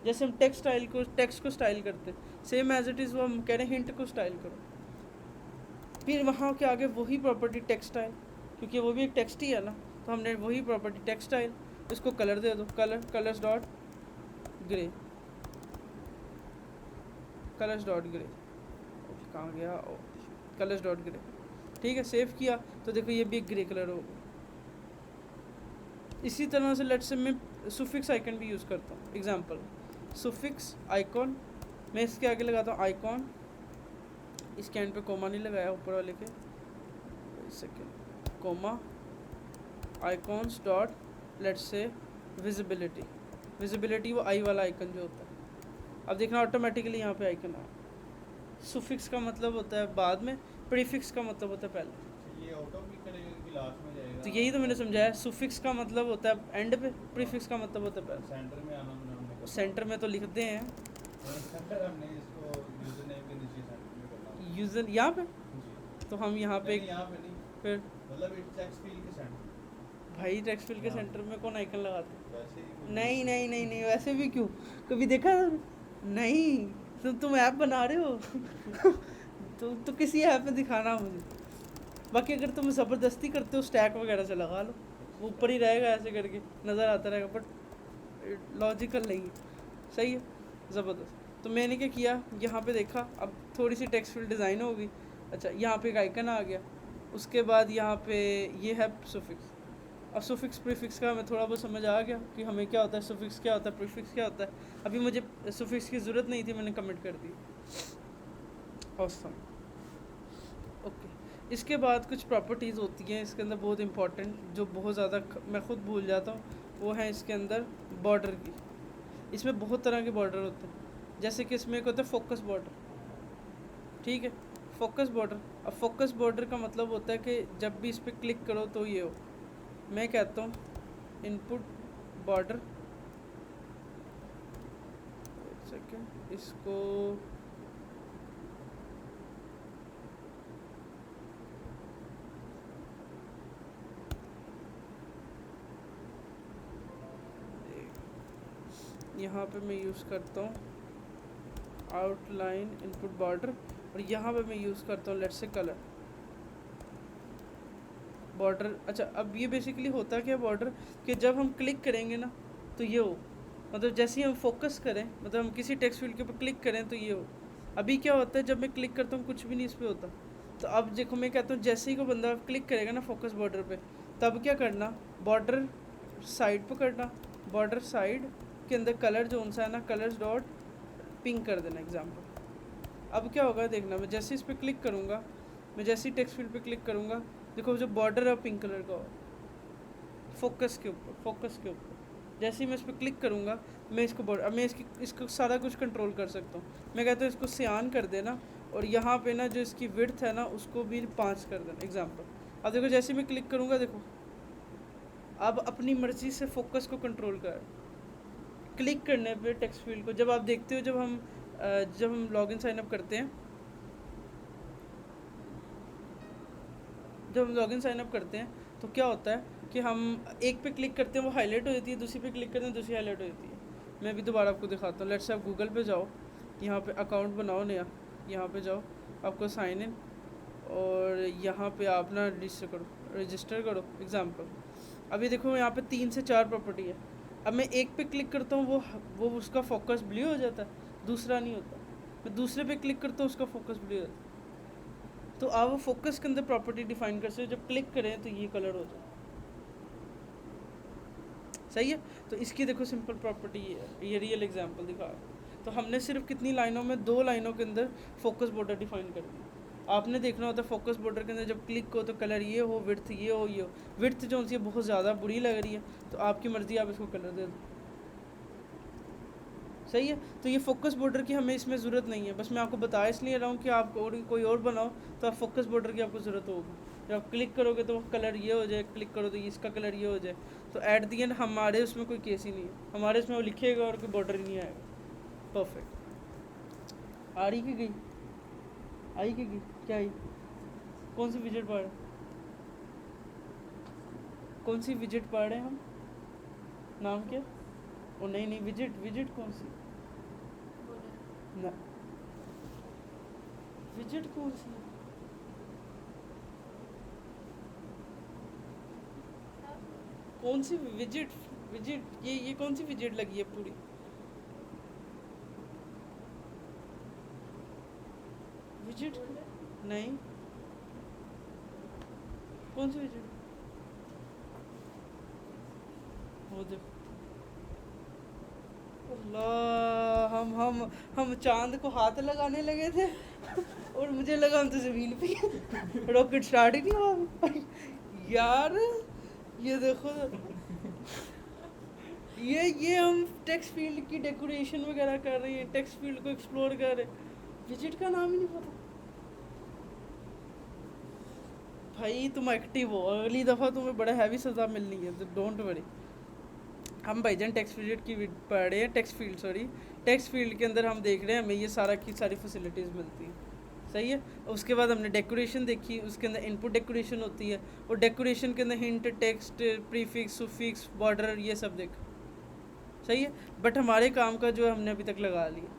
जैसे हम टेक्स्ट को स्टाइल करते हैं, सेम एज इट इज़ वो हम कह रहे हैं हिंट को स्टाइल करो। फिर वहाँ के आगे वही प्रॉपर्टी टेक्स्ट स्टाइल, क्योंकि वो भी एक टेक्स्ट ही है ना, तो हमने वही प्रॉपर्टी टेक्स्ट स्टाइल, इसको कलर दे दो, colours dot grey, colours dot grey, कहाँ गया, कलर्स डॉट ग्रे। ठीक है, सेव किया तो देखो ये भी एक ग्रे कलर हो। इसी तरह से लेट्स से मैं सुफिक्स आइकन भी यूज़ करता हूँ। एग्जांपल सुफिक्स आइकॉन, मैं इसके आगे लगाता हूँ आइकॉन, इसके एंड पे कोमा नहीं लगाया ऊपर वाले के, second comma, icons dot let's say visibility, visibility वो आई वाला आइकन जो होता है। अब देखना ऑटोमेटिकली यहाँ पे आइकन आया। सुफिक्स का मतलब होता है बाद में, प्रीफिक्स का मतलब होता है पहले। ये ऑटो भी करेगा कि लास्ट में जाएगा? तो यही तो मैंने समझाया, सुफिक्स का मतलब होता है एंड पे, प्रीफिक्स का मतलब होता है पहले। सेंटर में आना हमने सेंटर में तो लिखते हैं सेंटर, हमने इसको यूजर नेम के नीचे सेंटर में करना, यूजर यहाँ पे, जी तो हम यहाँ पे यहाँ पे नहीं, फिर मतलब इट टेक्स्ट फील्ड के सेंटर। भाई टेक्स्ट फील्ड के सेंटर में कौन आइकन लगाते हैं? वैसे ही नहीं नहीं नहीं नहीं, वैसे भी क्यों, कभी देखा नहीं, तुम ऐप बना रहे हो तो किसी ऐप में दिखाना मुझे। बाकी अगर तुम ज़बरदस्ती करते हो स्टैक वगैरह से लगा लो, वो ऊपर ही रहेगा ऐसे करके नज़र आता रहेगा, बट लॉजिकल नहीं है। सही है, ज़बरदस्त। तो मैंने क्या किया, यहाँ पे देखा, अब थोड़ी सी टेक्स्ट फील्ड डिज़ाइन होगी। अच्छा, यहाँ पे एक आइकन आ गया, उसके बाद यहाँ पे ये है सुफिक्स। अब सुफिक्स प्रीफिक्स का हमें थोड़ा बहुत समझ आ गया कि हमें क्या होता है, सुफिक्स क्या होता है, प्रीफिक्स क्या होता है। अभी मुझे सुफिक्स की ज़रूरत नहीं थी, मैंने कमेंट कर दी। Awesome, okay. इसके बाद कुछ प्रॉपर्टीज़ होती हैं इसके अंदर बहुत इंपॉर्टेंट, जो बहुत ज़्यादा मैं ख़ुद भूल जाता हूँ, वो है इसके अंदर बॉर्डर की। इसमें बहुत तरह के बॉर्डर होते हैं, जैसे कि इसमें एक होता है फोकस बॉर्डर। ठीक है, फोकस बॉर्डर। अब फोकस बॉर्डर का मतलब होता है कि जब भी इस पर क्लिक करो तो ये हो, मैं कहता हूँ इनपुट बॉर्डर, सेकेंड इसको यहाँ पे मैं यूज़ करता हूँ आउटलाइन इनपुट बॉर्डर, और यहाँ पे मैं यूज़ करता हूँ लेट्स से कलर बॉर्डर। अच्छा, अब ये बेसिकली होता क्या बॉर्डर, कि जब हम क्लिक करेंगे ना तो ये हो, मतलब जैसे ही हम फोकस करें, मतलब हम किसी टेक्स्ट फील्ड के ऊपर क्लिक करें तो ये हो। अभी क्या होता है, जब मैं क्लिक करता हूँ कुछ भी नहीं इस पर होता। तो अब देखो मैं कहता हूँ जैसे ही कोई बंदा क्लिक करेगा ना फोकस बॉर्डर पे, तब क्या करना, बॉर्डर साइड पर करना, बॉर्डर साइड के अंदर कलर जो उनसा है ना, कलर्स डॉट पिंक कर देना एग्जाम्पल। अब क्या होगा देखना, मैं जैसे इस पर क्लिक करूँगा, मैं जैसे ही टेक्स्ट फील्ड पे क्लिक करूँगा, देखो जो बॉर्डर है पिंक कलर का फोकस के ऊपर। जैसे ही मैं इस पर क्लिक करूँगा, मैं इसको अब मैं इसको सारा कुछ कंट्रोल कर सकता हूँ। मैं कहता हूँ इसको सियान कर देना, और यहाँ पे ना जो इसकी विड्थ है ना उसको भी 5 कर देना एग्जाम्पल। अब देखो जैसे ही मैं क्लिक करूँगा, देखो अब अपनी मर्ज़ी से फोकस को कंट्रोल कर, क्लिक करने पे टेक्स्ट फील्ड को, जब आप देखते हो जब हम लॉगिन साइन अप करते हैं, जब हम लॉगिन साइन अप करते हैं तो क्या होता है कि हम एक पे क्लिक करते हैं वो हाईलाइट हो जाती है, दूसरी पे क्लिक करते हैं दूसरी हाईलाइट हो जाती है। मैं भी दोबारा आपको दिखाता हूँ। लेट्स से आप गूगल पे जाओ, यहाँ पे अकाउंट बनाओ नया, यहाँ पे जाओ, आपको साइन इन, और यहाँ पे आप ना रजिस्टर करो एग्जाम्पल। अभी देखो यहाँ पे 3 से 4 प्रॉपर्टी है। अब मैं एक पे क्लिक करता हूँ, वो उसका फोकस ब्लू हो जाता है, दूसरा नहीं होता। मैं दूसरे पे क्लिक करता हूँ, उसका फोकस ब्लू हो जाता है। तो आप वो फोकस के अंदर प्रॉपर्टी डिफाइन कर सकते हो, जब क्लिक करें तो ये कलर हो जाए। सही है। तो इसकी देखो सिंपल प्रॉपर्टी ये रियल एग्जांपल दिखा रहा हूं। तो हमने सिर्फ कितनी लाइनों में, 2 लाइनों के अंदर फोकस बॉर्डर डिफाइन कर दिया। आपने देखना होता है फोकस बॉर्डर के अंदर जब क्लिक हो तो कलर ये हो, विड्थ ये हो, ये हो। विड्थ जो सी बहुत ज़्यादा बुरी लग रही है तो आपकी मर्ज़ी, आप इसको कलर दे दो। सही है। तो ये फोकस बॉर्डर की हमें इसमें ज़रूरत नहीं है, बस मैं आपको बता इसलिए रहा हूँ कि आप कोई और बनाओ तो आप फोकस बॉर्डर की आपको ज़रूरत होगी। जब आप क्लिक करोगे तो कलर ये हो जाए, क्लिक करो तो इसका कलर ये हो जाए। तो एट दी एंड हमारे उसमें कोई केस ही नहीं है, हमारे उसमें वो लिखेगा और कोई बॉर्डर ही नहीं आएगा। परफेक्ट। आ रही कि गई? आई कि गई? क्या आई? कौन सी विजिट पढ़ रहे? कौन सी विजिट पढ़ रहे हैं हम? नाम क्या? ओ नहीं नहीं, विजिट विजिट कौन सी? ना, विजिट कौन सी? कौन सी विजिट? विजिट ये कौन सी विजिट लगी है पूरी? विजिट नहीं, कौन सी विजिट? वो देखो, अल्लाह, हम चांद को हाथ लगाने लगे थे और मुझे लगा हम तो ज़मीन पे ही। रॉकेट स्टार्ट ही नहीं हुआ यार। ये देखो, ये हम टेक्स्ट फील्ड की डेकोरेशन वगैरह कर रहे हैं, टेक्स्ट फील्ड को एक्सप्लोर कर रहे हैं, विजिट का नाम ही नहीं पता। भाई तुम एक्टिव हो, अगली दफ़ा तुम्हें बड़ा हैवी सज़ा मिलनी है, तो डोंट वरी। हम भाईजान टेक्स्ट विजिट की पढ़ रहे हैं, text field sorry, text field के अंदर हम देख रहे हैं हमें ये सारा की सारी फैसिलिटीज़ मिलती हैं। सही है। उसके बाद हमने डेकोरेशन देखी, उसके अंदर इनपुट डेकोरेशन होती है, और डेकोरेशन के अंदर hint, text, prefix, suffix, border, ये सब देखा। सही है। बट हमारे काम का जो है हमने अभी तक लगा लिया।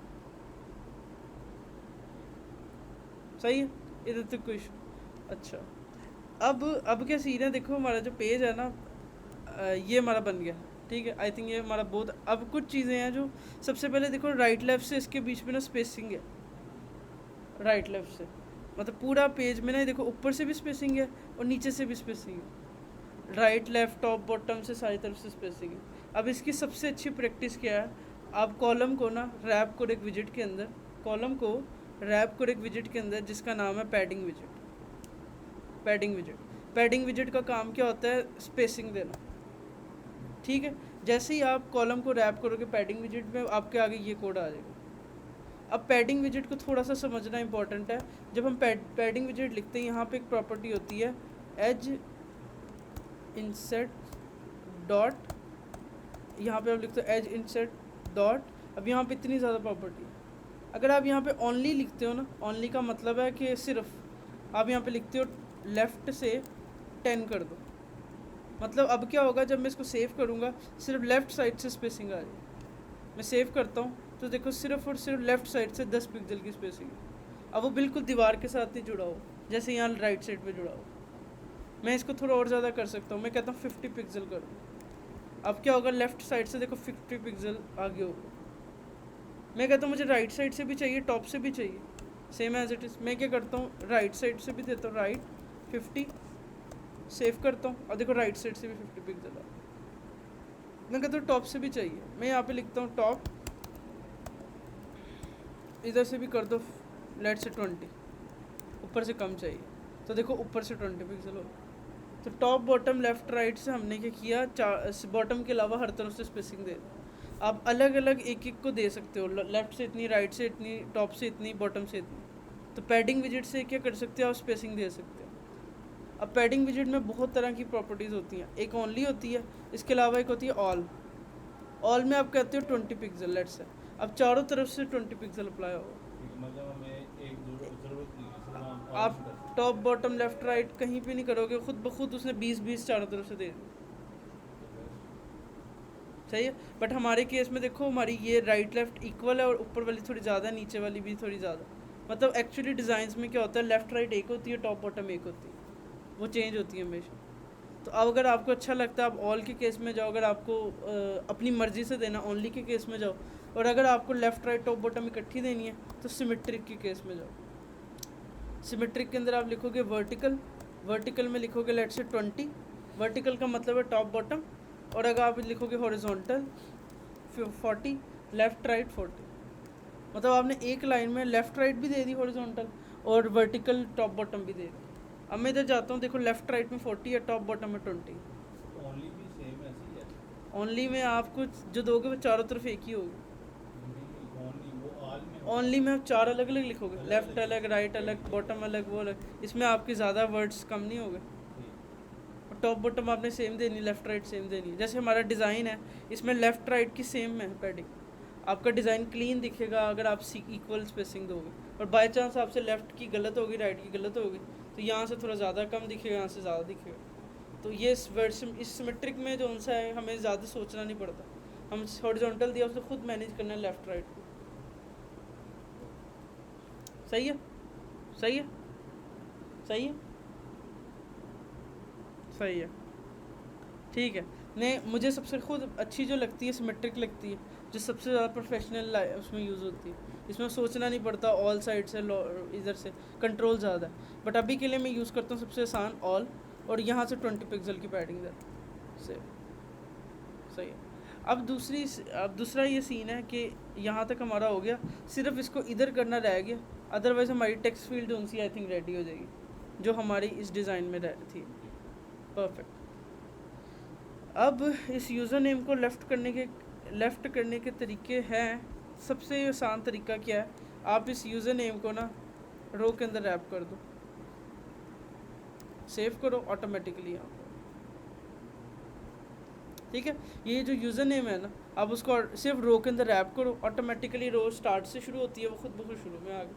सही है। इधर तक कोई अच्छा। अब क्या सीन है, देखो हमारा जो पेज है ना, ये हमारा बन गया। ठीक है। आई थिंक ये हमारा बहुत, अब कुछ चीज़ें हैं जो, सबसे पहले देखो राइट लेफ़्ट से इसके बीच में ना स्पेसिंग है, राइट लेफ़्ट से, मतलब पूरा पेज में ना देखो ऊपर से भी स्पेसिंग है और नीचे से भी स्पेसिंग है, राइट लेफ़्ट टॉप बॉटम से सारी तरफ से स्पेसिंग है। अब इसकी सबसे अच्छी प्रैक्टिस क्या है, आप कॉलम को ना रैप करो एक विजिट के अंदर, कॉलम को रैप करो एक विजिट के अंदर जिसका नाम है padding visit. Padding visit, padding visit का काम क्या होता है, स्पेसिंग देना। ठीक है। जैसे ही आप कॉलम को रैप करोगे पैडिंग विजिट में, आपके आगे ये कोड आ जाएगा। अब पैडिंग विजिट को थोड़ा सा समझना इंपॉर्टेंट है। जब हम पैडिंग विजिट लिखते हैं, यहाँ पे एक प्रॉपर्टी होती है एज इंसर्ट डॉट, यहाँ पे हम लिखते हैं एज इंसर्ट डॉट। अब यहाँ पे इतनी ज़्यादा प्रॉपर्टी है। अगर आप यहाँ पे ओनली लिखते हो ना, ओनली का मतलब है कि सिर्फ आप यहाँ पे लिखते हो लेफ़्ट से 10 कर दो, मतलब अब क्या होगा, जब मैं इसको सेव करूँगा सिर्फ लेफ़्ट साइड से स्पेसिंग आ जाएगी। मैं सेव करता हूँ तो देखो सिर्फ और सिर्फ लेफ़्ट साइड से 10 पिक्सल की स्पेसिंग है। अब वो बिल्कुल दीवार के साथ नहीं जुड़ा हो, जैसे यहाँ राइट साइड पे जुड़ा हो। मैं इसको थोड़ा और ज़्यादा कर सकता हूँ, मैं कहता हूँ 50 पिक्सल करो। अब क्या होगा, लेफ़्ट साइड से देखो 50 पिक्सल आगे होगा। मैं कहता हूँ मुझे राइट साइड से भी चाहिए, टॉप से भी चाहिए, सेम एज इट इज़। मैं क्या करता हूँ, राइट साइड से भी देता हूँ, राइट 50, सेव करता हूँ, और देखो राइट साइड से भी 50 पिक्सल आ। मैं कहता हूँ टॉप से भी चाहिए, मैं यहाँ पे लिखता हूँ टॉप, इधर से भी कर दो लेट से 20, ऊपर से कम चाहिए तो देखो ऊपर से 20 पिक्सल हो। तो टॉप बॉटम लेफ़्ट राइट से हमने क्या किया, बॉटम के अलावा हर तरफ से स्पेसिंग दे दी। आप अलग अलग एक एक को दे सकते हो, लेफ़्ट से इतनी, राइट से इतनी, टॉप से इतनी, बॉटम से इतनी। तो पैडिंग विजिट से क्या कर सकते हो, आप स्पेसिंग दे सकते हो। अब पैडिंग विजिट में बहुत तरह की प्रॉपर्टीज़ होती हैं, एक ओनली होती है, इसके अलावा एक होती है ऑल। ऑल में आप कहते हो 20 पिक्सल लेट्स से, अब चारों तरफ से 20 पिक्सल अप्लाई होगा। मतलब हमें एक ज़रूरत नहीं है, सिर्फ हम आप टॉप बॉटम लेफ़्ट राइट कहीं पे नहीं करोगे, खुद ब खुद उसने 20-20 चारों तरफ से दे दी। सही है। बट हमारे केस में देखो हमारी ये राइट लेफ़्ट इक्वल है, और ऊपर वाली थोड़ी ज़्यादा, नीचे वाली भी थोड़ी ज़्यादा। मतलब एक्चुअली डिज़ाइंस में क्या होता है, लेफ़्ट राइट एक होती है, टॉप बॉटम एक होती है, वो चेंज होती है हमेशा। तो अब अगर आपको अच्छा लगता है आप ऑल के केस में जाओ, अगर आपको अपनी मर्ज़ी से देना ओनली के केस में जाओ, और अगर आपको लेफ़्ट राइट टॉप बॉटम इकट्ठी देनी है तो सिमेट्रिक के केस में जाओ। सिमेट्रिक के अंदर आप लिखोगे वर्टिकल, वर्टिकल में लिखोगे लेट से 20, वर्टिकल का मतलब है टॉप बॉटम, और अगर आप लिखोगे हॉरिजॉन्टल 40, लेफ़्ट राइट 40, मतलब आपने एक लाइन में लेफ़्ट राइट भी दे दी हॉरिजॉन्टल और वर्टिकल टॉप बॉटम भी दे दी। अब मैं इधर जाता हूँ, देखो लेफ़्ट राइट में 40 है, टॉप बॉटम में 20। तो ओनली भी सेम ऐसे ही है? ओनली में आपको जो दोगे वो चारों तरफ एक ही होगी। ओनली वो ऑल में ओनली में आप चार अलग अलग लिखोगे, अलग लेफ़्ट अलग अलग, राइट अलग, बॉटम अलग, वो अलग, इसमें आपके ज़्यादा वर्ड्स कम नहीं होंगे। ठीक। टॉप बॉटम आपने सेम देनी, लेफ़्ट राइट सेम देनी। जैसे हमारा डिज़ाइन है इसमें लेफ़्ट राइट की सेम है पैडिंग, आपका डिज़ाइन क्लीन दिखेगा अगर आप इक्वल स्पेसिंग दोगे, और बाय चांस आपसे लेफ़्ट की गलत होगी, राइट की गलत होगी, तो यहाँ से थोड़ा ज़्यादा कम दिखेगा, यहाँ से ज़्यादा दिखेगा। तो ये इस सिमेट्रिक में जो सा है हमें ज़्यादा सोचना नहीं पड़ता, हम हॉरिजॉन्टल दिया उसे खुद मैनेज करना है लेफ़्ट राइट को। सही है, सही है, सही है, सही है, ठीक है। नहीं, मुझे सबसे खुद अच्छी जो लगती है सिमेट्रिक लगती है, जो सबसे ज़्यादा प्रोफेशनल उसमें यूज़ होती है, इसमें सोचना नहीं पड़ता ऑल साइड से, इधर से कंट्रोल ज़्यादा है। बट अभी के लिए मैं यूज़ करता हूँ सबसे आसान ऑल, और यहाँ से 20 पिक्सल की पैडिंग इधर से। सही है। अब दूसरा ये सीन है कि यहाँ तक हमारा हो गया, सिर्फ इसको इधर करना रह गया, अदरवाइज़ हमारी टेक्स्ट फील्ड उनसी आई थिंक रेडी हो जाएगी जो हमारी इस डिज़ाइन में थी। परफेक्ट। अब इस यूज़र नेम को लेफ़्ट करने के तरीके हैं। सबसे आसान तरीका क्या है, आप इस यूज़र नेम को ना रो के अंदर रैप कर दो, सेव करो ऑटोमेटिकली यहाँ पर, ठीक है। ये जो यूज़र नेम है ना, आप उसको सिर्फ रो के अंदर रैप करो, ऑटोमेटिकली रो स्टार्ट से शुरू होती है, वो खुद ब खुद शुरू में आ गई।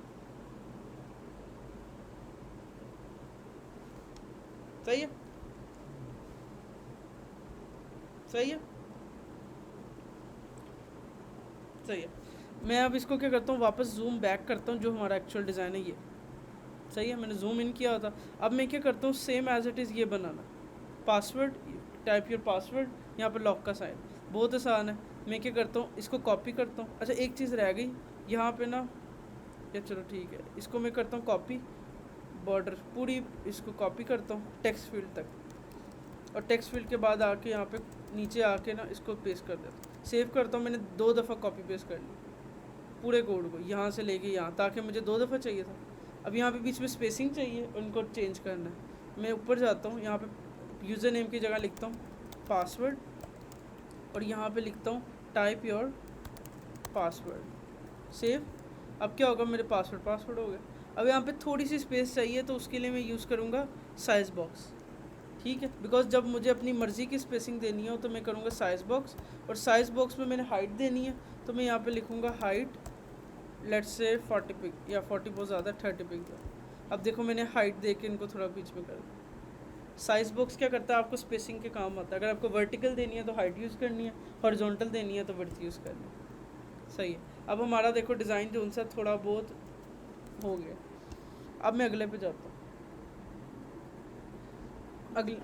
सही है, सही है, सही है। मैं अब इसको क्या करता हूँ, वापस जूम बैक करता हूँ, जो हमारा एक्चुअल डिज़ाइन है ये। सही है, मैंने जूम इन किया होता। अब मैं क्या करता हूँ, सेम एज इट इज़ ये बनाना, पासवर्ड, टाइप योर पासवर्ड, यहाँ पे लॉक का साइन, बहुत आसान है। मैं क्या करता हूँ, इसको कॉपी करता हूँ। अच्छा, एक चीज़ रह गई यहाँ पे ना, या चलो ठीक है, इसको मैं करता हूँ कॉपी, बॉर्डर पूरी इसको कॉपी करता हूँ टेक्स्ट फील्ड तक, और टेक्स्ट फील्ड के बाद आके यहाँ पे नीचे आके ना इसको पेस्ट कर देता हूँ, सेव करता हूँ। मैंने 2 दफ़ा कॉपी पेस्ट कर ली पूरे कोड को, यहाँ से लेके यहाँ, ताकि मुझे 2 दफ़ा चाहिए था। अब यहाँ पे बीच में स्पेसिंग चाहिए, उनको चेंज करना है। मैं ऊपर जाता हूँ, यहाँ पे यूज़र नेम की जगह लिखता हूँ पासवर्ड, और यहाँ पे लिखता हूँ टाइप योर पासवर्ड, सेव। अब क्या होगा, मेरे पासवर्ड हो गया। अब यहाँ पे थोड़ी सी स्पेस चाहिए, तो उसके लिए मैं यूज़ करूँगा साइज़ बॉक्स, ठीक है। बिकॉज जब मुझे अपनी मर्ज़ी की स्पेसिंग देनी हो तो मैं करूँगा साइज़ बॉक्स, और साइज़ बॉक्स में मैंने हाइट देनी है, तो मैं यहाँ पे लिखूँगा हाइट लेट्स से 40 पिक, या 40 बहुत ज़्यादा, 30 पिक दो। अब देखो मैंने हाइट दे के इनको थोड़ा बीच में कर दिया। साइज़ बॉक्स क्या करता है, आपको स्पेसिंग के काम आता है। अगर आपको वर्टिकल देनी है तो हाइट यूज़ करनी है, हॉरिजॉन्टल देनी है तो विड्थ यूज़ करनी है। सही है। अब हमारा देखो डिज़ाइन जो उनसे थोड़ा बहुत हो गया। अब मैं अगले पे जाता हूँ, अगले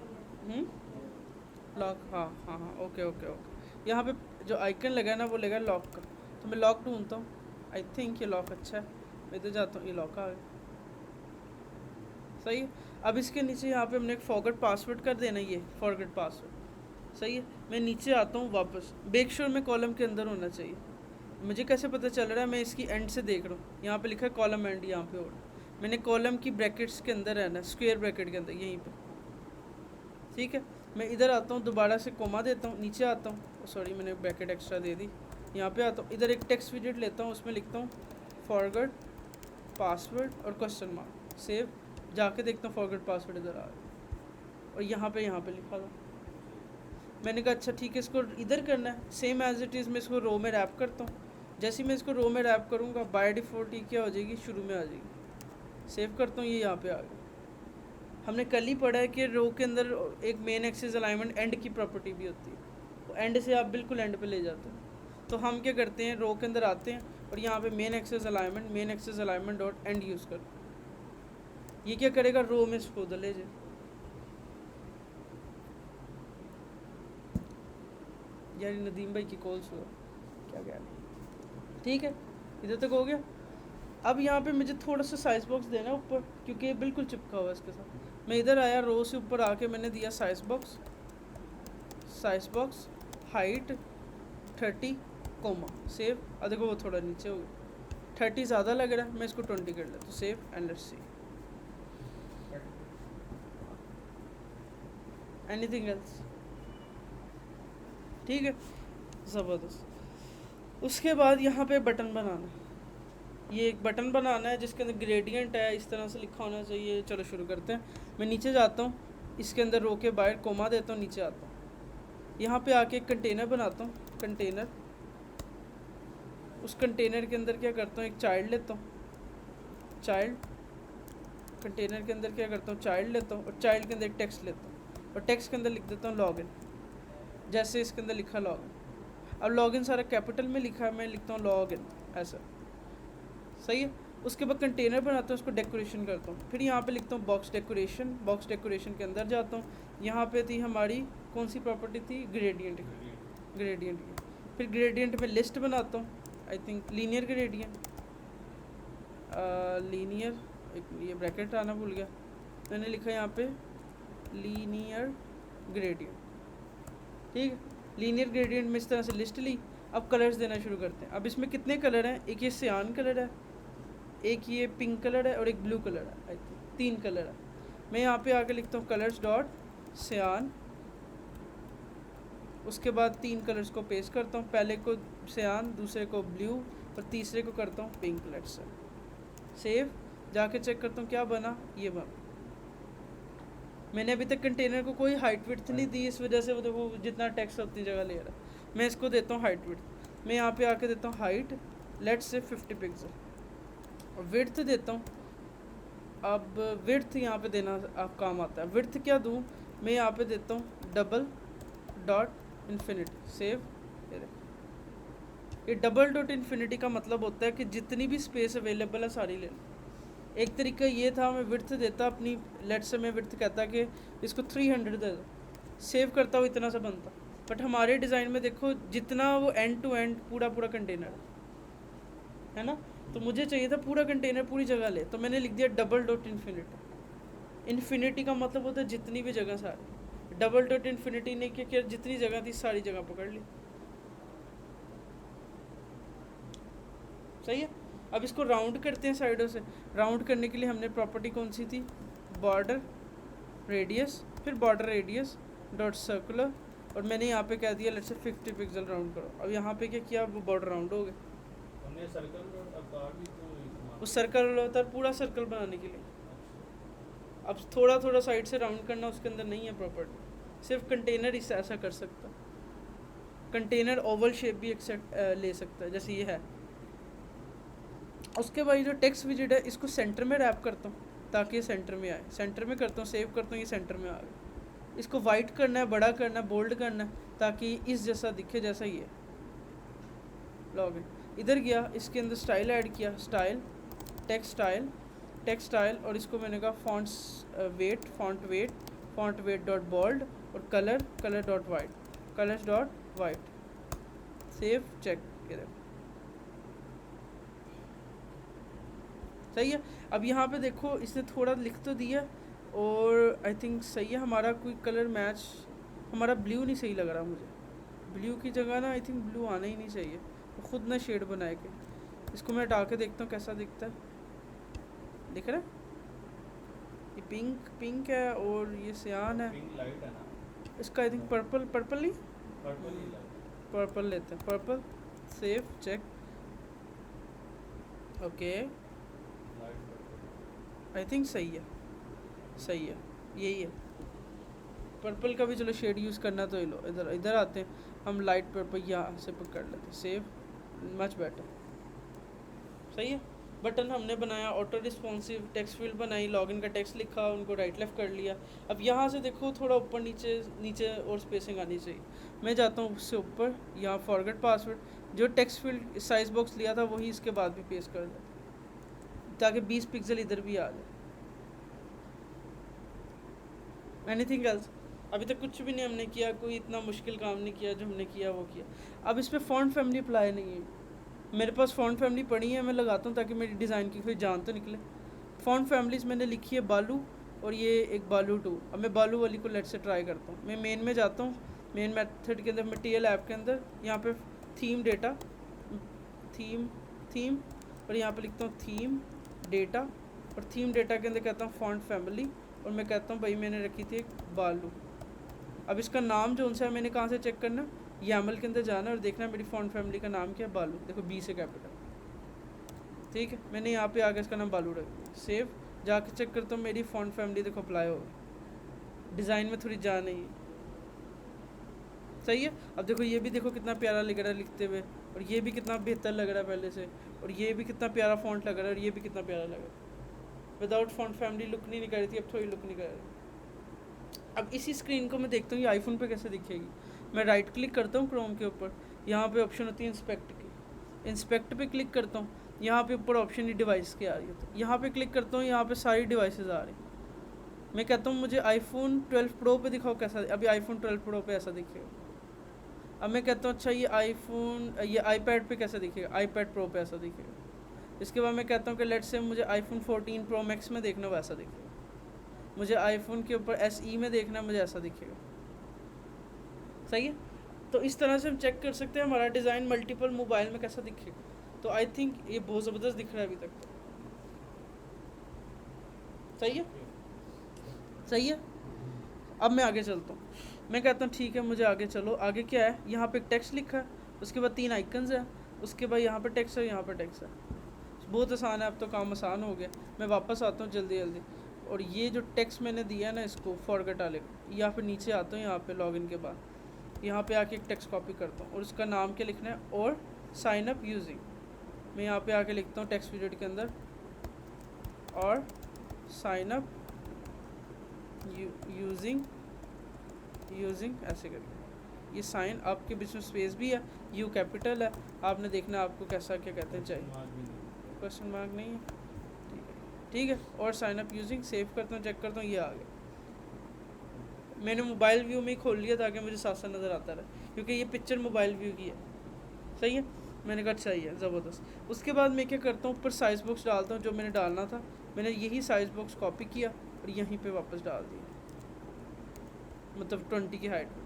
लॉक, हाँ हाँ हाँ, ओके ओके ओके। यहाँ पे जो आइकन लगा है ना, वो लगा लॉक का, तो मैं लॉक ढूंढता हूँ। आई थिंक ये लॉक अच्छा है, मैं इधर जाता हूँ, ये लॉक आ गया। सही है। अब इसके नीचे यहाँ पे हमने एक फॉरगेट पासवर्ड कर देना, ये फॉरगेट पासवर्ड। सही है। मैं नीचे आता हूँ वापस, मेक श्योर मैं कॉलम के अंदर होना चाहिए। मुझे कैसे पता चल रहा है, मैं इसकी एंड से देख रहा हूँ, यहाँ पे लिखा है कॉलम एंड, यहाँ पे और मैंने कॉलम की ब्रैकेट्स के अंदर रहना, स्क्वायर ब्रैकेट के अंदर, यहीं पे। ठीक है। मैं इधर आता हूँ, दोबारा से कोमा देता हूँ, नीचे आता हूँ, सॉरी मैंने ब्रैकेट एक्स्ट्रा दे दी। यहाँ पे आता हूँ, इधर एक टेक्स्ट विजेट लेता हूँ, उसमें लिखता हूँ फॉरगेट पासवर्ड और क्वेश्चन मार्क, सेव। जाके देखता हूँ फॉरगेट पासवर्ड इधर आ रहा है, और यहाँ पे लिखा था। मैंने कहा अच्छा ठीक है, इसको इधर करना है, सेम एज इट इज़ मैं इसको रो में रैप करता हूँ। जैसे ही मैं इसको रो में रैप करूँगा, बाय डिफ़ॉल्ट ये क्या हो जाएगी, शुरू में आ जाएगी। सेव करता हूँ, ये यहाँ पे आ गया। हमने कल ही पढ़ा है कि रो के अंदर एक मेन एक्सिस अलाइनमेंट एंड की प्रॉपर्टी भी होती है, वो एंड से आप बिल्कुल एंड पे ले जाते हैं। तो हम क्या करते हैं, रो के अंदर आते हैं और यहाँ पे main axis alignment dot and use करते हैं। ये क्या करेगा, रो में इसको ले जाए। यार नदीम भाई की कॉल सुनो, क्या कह रहे, ठीक है इधर तक हो गया। अब यहाँ पे मुझे थोड़ा सा साइज बॉक्स देना ऊपर, क्योंकि ये बिल्कुल चिपका हुआ है इसके साथ। मैं इधर आया, रो से ऊपर आके मैंने दिया size box height 30 comma, save. अब देखो वो थोड़ा नीचे हो गया, 30 ज़्यादा लग रहा है, मैं इसको 20 कर लेता हूँ, save and let's see. Anything else? ठीक है, ज़बरदस्त। उसके बाद यहाँ पे बटन बनाना है, ये एक बटन बनाना है जिसके अंदर ग्रेडियंट है, इस तरह से लिखा होना चाहिए। चलो शुरू करते हैं। मैं नीचे जाता हूँ, इसके अंदर रो के बाहर कोमा देता हूँ, नीचे आता हूँ, यहाँ पे आके एक कंटेनर बनाता हूँ, कंटेनर। उस कंटेनर के अंदर क्या करता हूँ, एक चाइल्ड लेता हूँ, चाइल्ड कंटेनर के अंदर क्या करता हूँ, चाइल्ड लेता हूँ, और चाइल्ड के अंदर एक टेक्स्ट लेता हूँ, और टेक्स्ट के अंदर लिख देता हूँ लॉगिन, जैसे इसके अंदर लिखा लॉगिन। अब लॉगिन सारा कैपिटल में लिखा है, मैं लिखता हूँ लॉगिन, ऐसा सही है। उसके बाद कंटेनर बनाता हूँ, उसको डेकोरेशन करता हूँ, फिर यहाँ पे लिखता हूँ बॉक्स डेकोरेशन। बॉक्स डेकोरेशन के अंदर जाता हूँ, यहाँ पे थी हमारी कौन सी प्रॉपर्टी थी, ग्रेडियंट की। फिर ग्रेडियंट में लिस्ट बनाता हूँ, I think linear gradient, linear, एक ये ब्रैकेट आना भूल गया, मैंने लिखा यहाँ पे लीनियर ग्रेडियंट, ठीक है। लीनियर ग्रेडियंट में इस तरह से लिस्ट ली। अब कलर्स देना शुरू करते हैं। अब इसमें कितने कलर हैं, एक ये सियान कलर है, एक ये पिंक कलर है, और एक ब्लू कलर है, आई थिंक 3 कलर है। मैं यहाँ पे आके लिखता हूँ कलर्स डॉट सियान, उसके बाद 3 कलर्स को पेस्ट करता हूँ, पहले को सियान, दूसरे को ब्लू, और तीसरे को करता हूँ पिंक। लेट्स से सेव, जाके चेक करता हूँ क्या बना, ये बना। मैंने अभी तक कंटेनर को कोई हाइट विड्थ नहीं दी, इस वजह से वो देखो जितना टेक्स्ट उतनी जगह ले रहा है। मैं इसको देता हूँ हाइट विड्थ, मैं यहाँ पे आके देता हूँ हाइट, लेट्स से 50 पिक्सल, और विड्थ देता हूँ। अब विड्थ यहाँ पे देना आप काम आता है। विड्थ क्या दूँ, मैं यहाँ पे देता हूँ डबल डॉट इन्फिनिटी, सेव। ये डबल डॉट इन्फिनिटी का मतलब होता है कि जितनी भी स्पेस अवेलेबल है सारी ले लो। एक तरीका ये था, मैं विड्थ देता अपनी, लेट से मैं विड्थ कहता कि इसको 300 दे दो, सेव करता हुआ इतना सा बनता। बट हमारे डिज़ाइन में देखो जितना वो एंड टू एंड पूरा कंटेनर है ना, तो मुझे चाहिए था पूरा कंटेनर पूरी जगह ले, तो मैंने लिख दिया डबल डॉट इन्फिनिटी। इन्फिनिटी का मतलब होता है जितनी भी जगह सारी, डबल डॉट इन्फिनिटी ने क्या जितनी जगह थी सारी जगह पकड़ ली, सही है। अब इसको राउंड करते हैं साइडों से। राउंड करने के लिए हमने प्रॉपर्टी कौन सी थी, बॉर्डर रेडियस, फिर बॉर्डर रेडियस डॉट सर्कुलर, और मैंने यहाँ पे कह दिया लेट्स से 50 पिक्सल राउंड करो। अब यहाँ पे क्या किया, वो बॉर्डर राउंड हो गया। हमने सर्कल और आकार भी तो इस्तेमाल, उस सर्कल होता है पूरा सर्कल बनाने के लिए। अब थोड़ा साइड से राउंड करना उसके अंदर नहीं है प्रॉपर्टी, सिर्फ कंटेनर इसे ऐसा कर सकता। कंटेनर ओवल शेप भी एक्सेप्ट ले सकता है, जैसे ये है। उसके बाद जो टेक्स्ट विजिट है इसको सेंटर में रैप करता हूँ ताकि ये सेंटर में आए, सेंटर में करता हूँ, सेव करता हूँ, ये सेंटर में आ गया। इसको वाइट करना है, बड़ा करना है, बोल्ड करना है, ताकि इस जैसा दिखे जैसा ये लॉगिन। इधर गया, इसके अंदर स्टाइल ऐड किया, स्टाइल टेक्स्ट स्टाइल, और इसको मैंने कहा फॉन्ट वेट डॉट बोल्ड, और colour dot white, save, check, इधर सही है। अब यहाँ पे देखो इसने थोड़ा लिख तो दिया, और आई थिंक सही है। हमारा कोई कलर मैच, हमारा ब्लू नहीं सही लग रहा मुझे, ब्लू की जगह ना आई थिंक ब्लू आना ही नहीं चाहिए, वो खुद ना शेड बनाए के। इसको मैं हटा के देखता हूँ कैसा दिखता है, दिख रहा है ये पिंक है, और ये सियान है, पिंक लाइट है ना, इसका आई थिंक पर्पल नहीं, पर्पल ही लाइट, पर्पल लेते हैं, purple, save, check, okay, I think सही है, यही है। पर्पल का भी चलो शेड यूज़ करना तो ये लो, इधर आते हैं हम, लाइट पर्पल यहाँ से पकड़ लेते हैं, सेव, मच बेटर, सही है। बटन हमने बनाया, ऑटो रिस्पॉन्सिव, टेक्स्ट फील्ड बनाई, लॉगिन का टेक्स्ट लिखा, उनको राइट लेफ्ट कर लिया। अब यहाँ से देखो थोड़ा ऊपर नीचे और स्पेसिंग आनी चाहिए। मैं जाता हूँ उससे ऊपर, यहाँ फॉरगेट पासवर्ड, जो टेक्स्ट फील्ड साइज बॉक्स लिया था वही इसके बाद भी पेस्ट कर देता, ताकि 20 पिक्सल इधर भी आ जाए। Anything else? अभी तक कुछ भी नहीं हमने किया, कोई इतना मुश्किल काम नहीं किया, जो हमने किया वो किया। अब इस पर फ़ॉन्ट फैमिली अप्लाई नहीं है। मेरे पास फ़ॉन्ट फैमिली पड़ी है, मैं लगाता हूँ ताकि मेरी डिज़ाइन की कोई जान तो निकले। फ़ॉन्ट फैमिलीज़ मैंने लिखी है बालू, और ये एक बालू 2। अब मैं बालू वाली को लेट से ट्राई करता हूँ। मैं मेन में जाता हूँ, मेन मेथड के अंदर मटेरियल ऐप के अंदर, यहाँ पे थीम डेटा, थीम और यहाँ पे लिखता हूँ थीम डेटा, और थीम डेटा के अंदर कहता हूँ फ़ॉन्ट फैमिली, और मैं कहता हूँ भाई मैंने रखी थी एक बालू। अब इसका नाम जो सा है मैंने कहाँ से चेक करना, यामल के अंदर जाना और देखना मेरी फ़ॉन्ट फैमिली का नाम क्या है, बालू। देखो बी से कैपिटल, ठीक है। मैंने यहाँ पे आके इसका नाम बालू रख दिया, सेव। जाके चेक करता हूँ मेरी फ़ॉन्ट फैमिली देखो अप्लाई हो गई, डिज़ाइन में थोड़ी जान नहीं है, सही है। अब देखो ये भी देखो कितना प्यारा लग रहा है लिखते हुए, और ये भी कितना बेहतर लग रहा है पहले से, और ये भी कितना प्यारा फ़ॉन्ट लग रहा है, और ये भी कितना प्यारा लग रहा है। विदाउट फ़ॉन्ट फैमिली लुक नहीं कर रही थी, अब थोड़ी लुक नहीं कर रही। अब इसी स्क्रीन को मैं देखता हूँ ये आईफोन पे कैसे दिखेगी। मैं राइट क्लिक करता हूँ क्रोम के ऊपर, यहाँ पे ऑप्शन होती है इंस्पेक्ट की, इंस्पेक्ट पे क्लिक करता हूँ, यहाँ पे ऊपर ऑप्शन ही डिवाइस की आ रही है, तो यहाँ पे क्लिक करता हूँ, यहाँ पे सारी डिवाइसेस आ रही हैं। मैं कहता हूँ मुझे आईफोन 12 प्रो पे दिखाओ कैसा, अभी आईफोन 12 प्रो पे ऐसा दिखेगा। अब मैं कहता हूँ अच्छा ये आईपैड पे कैसा दिखेगा, आईपैड प्रो पे ऐसा दिखेगा। इसके बाद मैं कहता हूँ कि लेट्स से मुझे आईफोन 14 प्रो मैक्स में देखना वैसा दिखेगा, मुझे आईफोन के ऊपर SE में देखना मुझे ऐसा दिखेगा, सही है। तो इस तरह से हम चेक कर सकते हैं हमारा डिज़ाइन मल्टीपल मोबाइल में कैसा दिखेगा। तो आई थिंक ये बहुत ज़बरदस्त दिख रहा है अभी तक तो, सही है, सही है। अब मैं आगे चलता हूँ, मैं कहता हूँ ठीक है मुझे आगे चलो। आगे क्या है, यहाँ पे एक टेक्स्ट लिखा है, उसके बाद 3 आइकन्स है, उसके बाद यहाँ पे टेक्स्ट है, यहाँ पे टेक्स्ट है। बहुत आसान है, अब तो काम आसान हो गया। मैं वापस आता हूँ जल्दी जल्दी, और ये जो टेक्स्ट मैंने दिया है ना इसको फॉरगेट आले, यहाँ पे नीचे आता हूँ, यहाँ पे लॉगिन के बाद यहाँ पे आके एक टेक्स्ट कॉपी करता हूँ, और उसका नाम क्या लिखना है, और साइन अप यूजिंग। मैं यहाँ पे आके लिखता हूँ टेक्स्ट पीरियड के अंदर, और साइन अप यूजिंग ऐसे करके। ये साइन आपके बीच में स्पेस भी है, यू कैपिटल है, आपने देखना आपको कैसा क्या कहते हैं चाहिए, क्वेश्चन मार्क नहीं है, ठीक है, ठीक है। और साइन अप यूजिंग, सेव करता हूँ, चेक करता हूँ, ये आ गया। मैंने मोबाइल व्यू में ही खोल लिया ताकि मुझे साथ साथ नज़र आता रहे, क्योंकि ये पिक्चर मोबाइल व्यू की है, सही है। मैंने कहा सही है, ज़बरदस्त। उसके बाद मैं क्या करता हूँ, ऊपर साइज़ बॉक्स डालता हूँ, जो मैंने डालना था मैंने यही साइज़ बॉक्स कॉपी किया और यहीं पे वापस डाल दिया, मतलब 20 की हाइट में।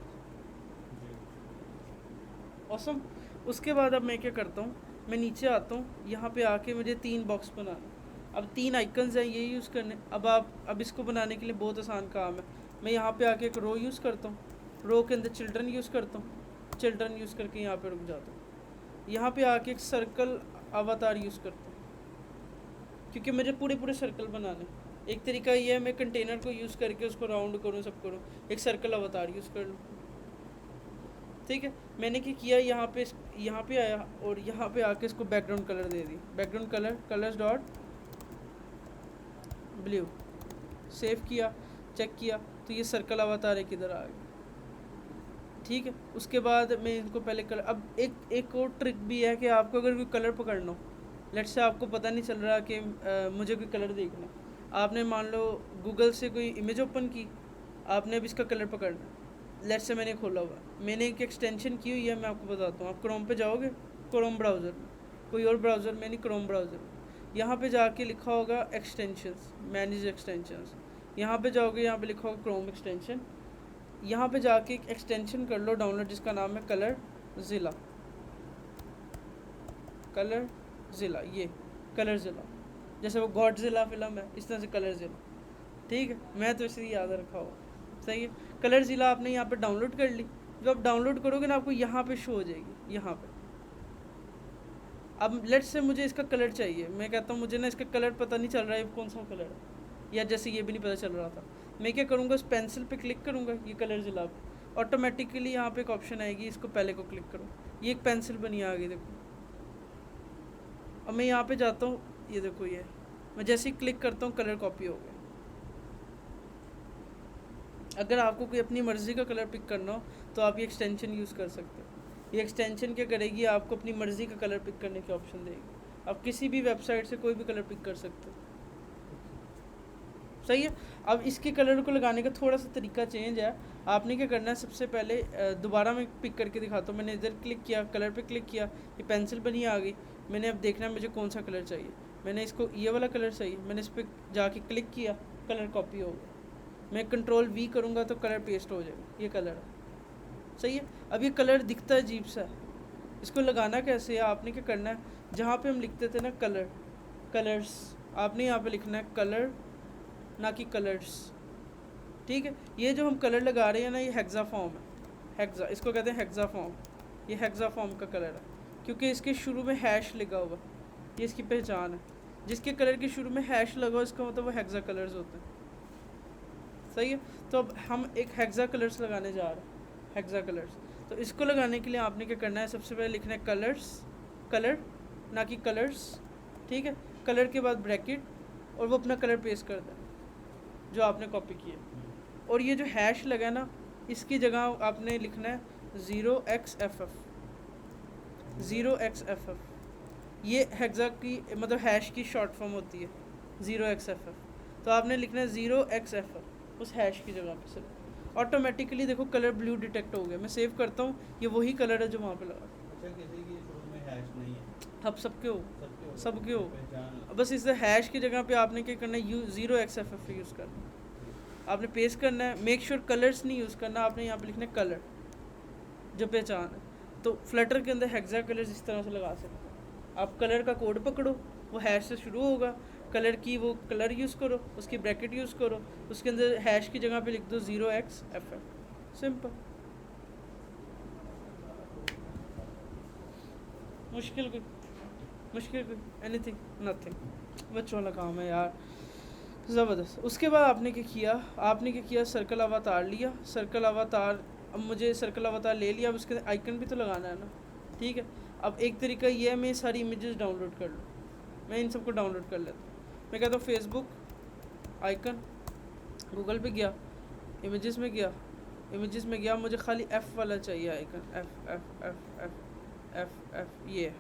ऑसम। उसके बाद अब मैं क्या करता हूँ, मैं नीचे आता हूँ, यहाँ पे आके मुझे 3 बॉक्स बनाना। अब 3 आइकन्स हैं, ये यूज़ करने। अब इसको बनाने के लिए बहुत आसान काम है। मैं यहाँ पे आके एक रो यूज़ करता हूँ, रो के अंदर चिल्ड्रन यूज़ करता हूँ, चिल्ड्रन यूज़ करके यहाँ पे रुक जाता हूँ। यहाँ पे आके एक सर्कल अवतार यूज़ करता हूँ, क्योंकि मुझे पूरे सर्कल बनाने। एक तरीका ये है, मैं कंटेनर को यूज़ करके उसको राउंड करूँ, सब करूँ, एक सर्कल अवतार यूज़ कर लूँ, ठीक है। मैंने क्या किया, यहाँ पे आया और यहाँ पे आके इसको बैकग्राउंड कलर दे दी, background colour colours dot blue. Save किया, चेक किया, तो ये सर्कल अवतार है किधर आ गया, ठीक है। उसके बाद मैं इनको पहले कलर, अब एक और ट्रिक भी है कि आपको अगर कोई कलर पकड़ना हो, लेट से आपको पता नहीं चल रहा कि मुझे कोई कलर देखना, आपने मान लो गूगल से कोई इमेज ओपन की, आपने अब इसका कलर पकड़ना, लेट से मैंने खोला हुआ, मैंने एक एक्सटेंशन की हुई है, मैं आपको बताता हूँ। आप क्रोम पे जाओगे, क्रोम ब्राउज़र में, कोई और ब्राउज़र में नहीं, क्रोम ब्राउज़र में, यहाँ पे जाके लिखा होगा एक्सटेंशंस, मैनेज एक्सटेंशंस, यहाँ पे जाओगे, यहाँ पे लिखा होगा क्रोम एक्सटेंशन, यहाँ पे जाके एक एक्सटेंशन कर लो डाउनलोड जिसका नाम है कलर ज़िला, ये कलर ज़िला, जैसे वो गॉडज़िला फिल्म है इस तरह से कलर ज़िला, ठीक है। मैं तो इसे याद रखा हुआ, सही है। कलर ज़िला आपने यहाँ पे डाउनलोड कर ली, जब आप डाउनलोड करोगे ना आपको यहाँ पे शो हो जाएगी, यहाँ पे। अब लेट से मुझे इसका कलर चाहिए, मैं कहता हूँ मुझे ना इसका कलर पता नहीं चल रहा है कौन सा कलर है, या जैसे ये भी नहीं पता चल रहा था, मैं क्या करूँगा, उस पेंसिल पे क्लिक करूँगा, ये कलर ज़िला पे ऑटोमेटिकली यहाँ पे एक ऑप्शन आएगी, इसको पहले को क्लिक करो, ये एक पेंसिल बनी आ गई, देखो। अब मैं यहाँ पे जाता हूँ, ये देखो, ये मैं जैसे ही क्लिक करता हूँ कलर कॉपी हो गया। अगर आपको कोई अपनी मर्ज़ी का कलर पिक करना हो तो आप ये एक्सटेंशन यूज़ कर सकते हो। ये एक्सटेंशन क्या करेगी, आपको अपनी मर्ज़ी का कलर पिक करने की ऑप्शन देगी। आप किसी भी वेबसाइट से कोई भी कलर पिक कर सकते हो, सही है। अब इसके कलर को लगाने का थोड़ा सा तरीका चेंज है। आपने क्या करना है, सबसे पहले दोबारा मैं पिक करके दिखाता हूँ। मैंने इधर क्लिक किया, कलर पे क्लिक किया, ये पेंसिल बनी आ गई। मैंने अब देखना है मुझे कौन सा कलर चाहिए। मैंने इसको ये वाला कलर चाहिए, मैंने इस पर जाके क्लिक किया, कलर कॉपी हो गया। मैं कंट्रोल वी करूँगा तो कलर पेस्ट हो जाएगा, ये कलर है। सही है। अब ये कलर दिखता है अजीब सा, इसको लगाना कैसे है? आपने क्या करना है, जहाँ पे हम लिखते थे ना कलर, कलर्स, आपने यहाँ पे लिखना है कलर, ना कि कलर्स। ठीक है। ये जो हम कलर लगा रहे हैं ना, ये हेक्सा फॉर्म है। हेक्सा, इसको कहते हैं हेक्सा फॉर्म। ये हेक्सा फॉर्म का कलर है, क्योंकि इसके शुरू में हैश लगा हुआ, ये इसकी पहचान है। जिसके कलर के शुरू में हैश लगा हो, इसका मतलब वो हेक्सा कलर्स होते हैं। सही है। तो अब हम एक हेक्सा कलर्स लगाने जा रहे हैं, हेक्सा कलर्स। तो इसको लगाने के लिए आपने क्या करना है, सबसे पहले लिखना है कलर्स, कलर, ना कि कलर्स। ठीक है। कलर के बाद ब्रैकेट, और वो अपना कलर पेस्ट कर दें जो आपने कॉपी किया। और ये जो हैश लगा है ना, इसकी जगह आपने लिखना है 0xff, 0xff। ये हेक्सा की मतलब हैश की शॉर्ट फॉर्म होती है 0xff। तो आपने लिखना है 0xff उस हैश की जगह पे। सिर्फ ऑटोमेटिकली देखो कलर ब्लू डिटेक्ट हो गया। मैं सेव करता हूँ, ये वही कलर है जो वहाँ पे लगा। अच्छा, किसी की शुरू में हैश नहीं है, अब सबके हो, सबके हो। पहचान बस इस हैश की जगह पे आपने क्या करना है, 0xff यूज़ करना है। आपने पेस्ट करना है। मेक श्योर कलर्स नहीं यूज़ करना, आपने यहाँ पे लिखना है कलर, जो पहचान है। तो फ्लटर के अंदर हेक्सा कलर्स इस तरह से लगा सकते हैं। आप कलर का कोड पकड़ो, वो हैश से शुरू होगा, कलर की वो कलर यूज़ करो, उसकी ब्रैकेट यूज़ करो, उसके अंदर हैश की जगह पे लिख दो 0xff। सिंपल। मुश्किल कोई एनीथिंग, नथिंग, बच्चों वाला काम है यार, ज़बरदस्त। उसके बाद आपने क्या किया, सर्कल अवतार लिया। सर्कल अवतार, अब मुझे सर्कल अवतार ले लिया, अब उसके आइकन भी तो लगाना है ना। ठीक है। अब एक तरीका ये है, मैं सारी इमेजेस डाउनलोड कर लूँ। मैं इन सबको डाउनलोड कर लेता हूँ। मैं कहता हूँ फेसबुक आइकन, गूगल पे गया, इमेजेस में गया, मुझे खाली एफ़ वाला चाहिए icon, F F F F F F, ये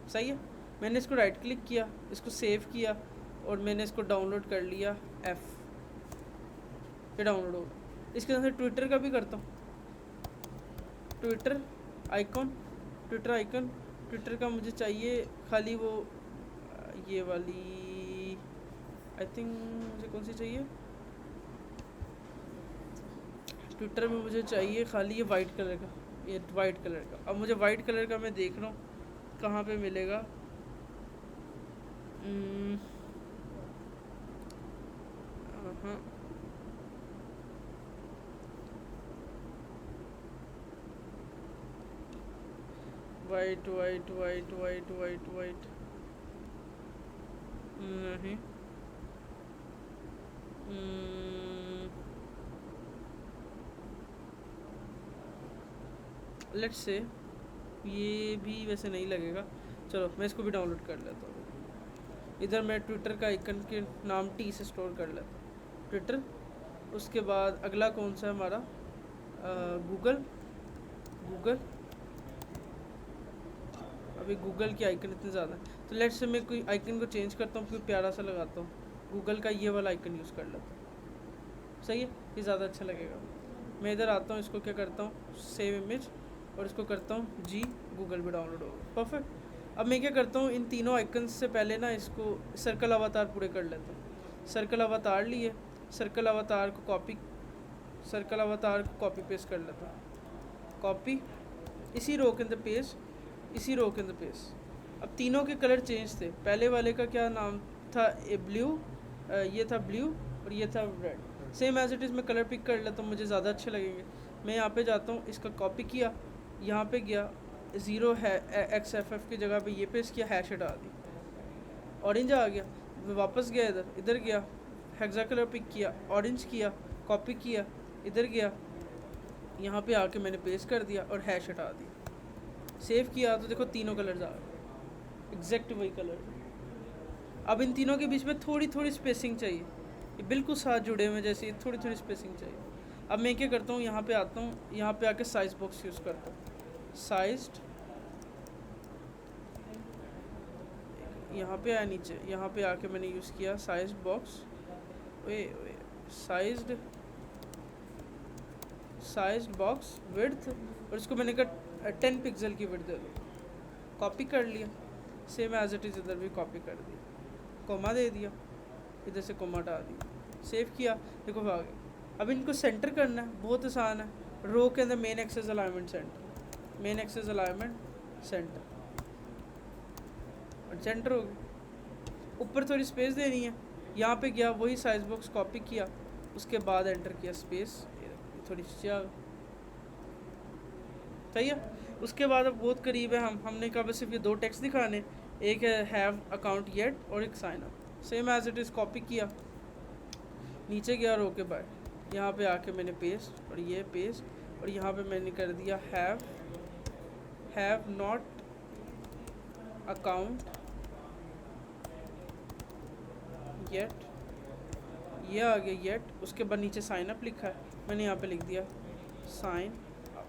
सही है। मैंने इसको राइट क्लिक किया, इसको सेव किया, और मैंने इसको डाउनलोड कर लिया, एफ़, ये डाउनलोड होगा। इसके अंदर ट्विटर का भी करता हूँ, ट्विटर आइकन, ट्विटर का मुझे चाहिए खाली वो ये वाली, आई थिंक मुझे कौन सी चाहिए, ट्विटर में मुझे चाहिए खाली ये वाइट कलर का, ये वाइट कलर का। अब मुझे वाइट कलर का मैं देख रहा हूँ कहाँ पे मिलेगा। हाँ, white white white white white white, नहीं, लेट्स से ये भी वैसे नहीं लगेगा। चलो मैं इसको भी डाउनलोड कर लेता हूँ। इधर मैं ट्विटर का आइकन के नाम टी से स्टोर कर लेता हूँ, ट्विटर। उसके बाद अगला कौन सा है हमारा, गूगल। अभी गूगल के आइकन इतने ज़्यादा हैं, तो लेट्स से मैं कोई आइकन को चेंज करता हूँ, कोई प्यारा सा लगाता हूँ, गूगल का ये वाला आइकन यूज़ कर लेता हूँ। सही है, ये ज़्यादा अच्छा लगेगा। मैं इधर आता हूँ, इसको क्या करता हूँ, सेव इमेज, और इसको करता हूँ जी, गूगल भी डाउनलोड होगा, परफेक्ट। अब मैं क्या करता हूँ, इन तीनों आइकन से पहले ना इसको सर्कल अवतार पूरे कर लेता हूँ। सर्कल अवतार लिए, सर्कल अवतार को कॉपी पेस्ट कर लेता हूँ, कॉपी, इसी रो के अंदर पेस्ट, इसी रो के अंदर पेस्ट। अब तीनों के कलर चेंज थे। पहले वाले का क्या नाम था, ब्लू, ये था ब्लू, और ये था red. Same as it is मैं कलर पिक कर लेता हूँ, मुझे ज़्यादा अच्छे लगेंगे। मैं यहाँ पे जाता हूँ, इसका कॉपी किया, यहाँ पे गया, 0xff की जगह पे ये पेस्ट किया, हैश हटा दी, ऑरेंज आ गया। मैं वापस गया, इधर गया, हेक्सा कलर पिक किया, ऑरेंज किया, कॉपी किया, इधर गया, यहाँ पे आके मैंने पेस्ट कर दिया और हैश हटा दिया, सेव किया, तो देखो तीनों कलर्स आ गए, एग्जैक्ट वही कलर। अब इन तीनों के बीच में थोड़ी थोड़ी स्पेसिंग चाहिए, ये बिल्कुल साथ जुड़े हुए जैसे, ये थोड़ी थोड़ी स्पेसिंग चाहिए। अब मैं क्या करता हूँ, यहाँ पे आता हूँ, यहाँ पे आके साइज बॉक्स यूज़ करता हूँ, साइज्ड, यहाँ पे आया नीचे, यहाँ पे आके मैंने यूज़ किया size box, sized box width, और इसको मैंने कहा 10 पिक्सल की विड्थ दे दो। कॉपी कर लिया, सेम एज इट इज़ इधर भी कॉपी कर दिया, कोमा दे दिया, इधर से कोमा हटा दिया, सेव किया, देखो आ गया। अब इनको सेंटर करना है, बहुत आसान है। रो के अंदर main axis alignment centre, main axis alignment centre, और सेंटर हो गया। ऊपर थोड़ी स्पेस देनी है, यहाँ पे गया वही साइज बॉक्स कॉपी किया, उसके बाद एंटर किया स्पेस, थोड़ी सी सही है। उसके बाद अब बहुत करीब है, हमने कहा बस सिर्फ ये 2 टेक्स्ट दिखाने, एक है हैव अकाउंट येट और एक sign up, same as it is copy किया, नीचे गया रो के बाय, यहाँ पे आके मैंने पेस्ट और ये पेस्ट, और यहाँ पे मैंने कर दिया हैव नॉट अकाउंट येट, ये आ गया येट। उसके बाद नीचे साइन अप लिखा है, मैंने यहाँ पे लिख दिया साइन अप,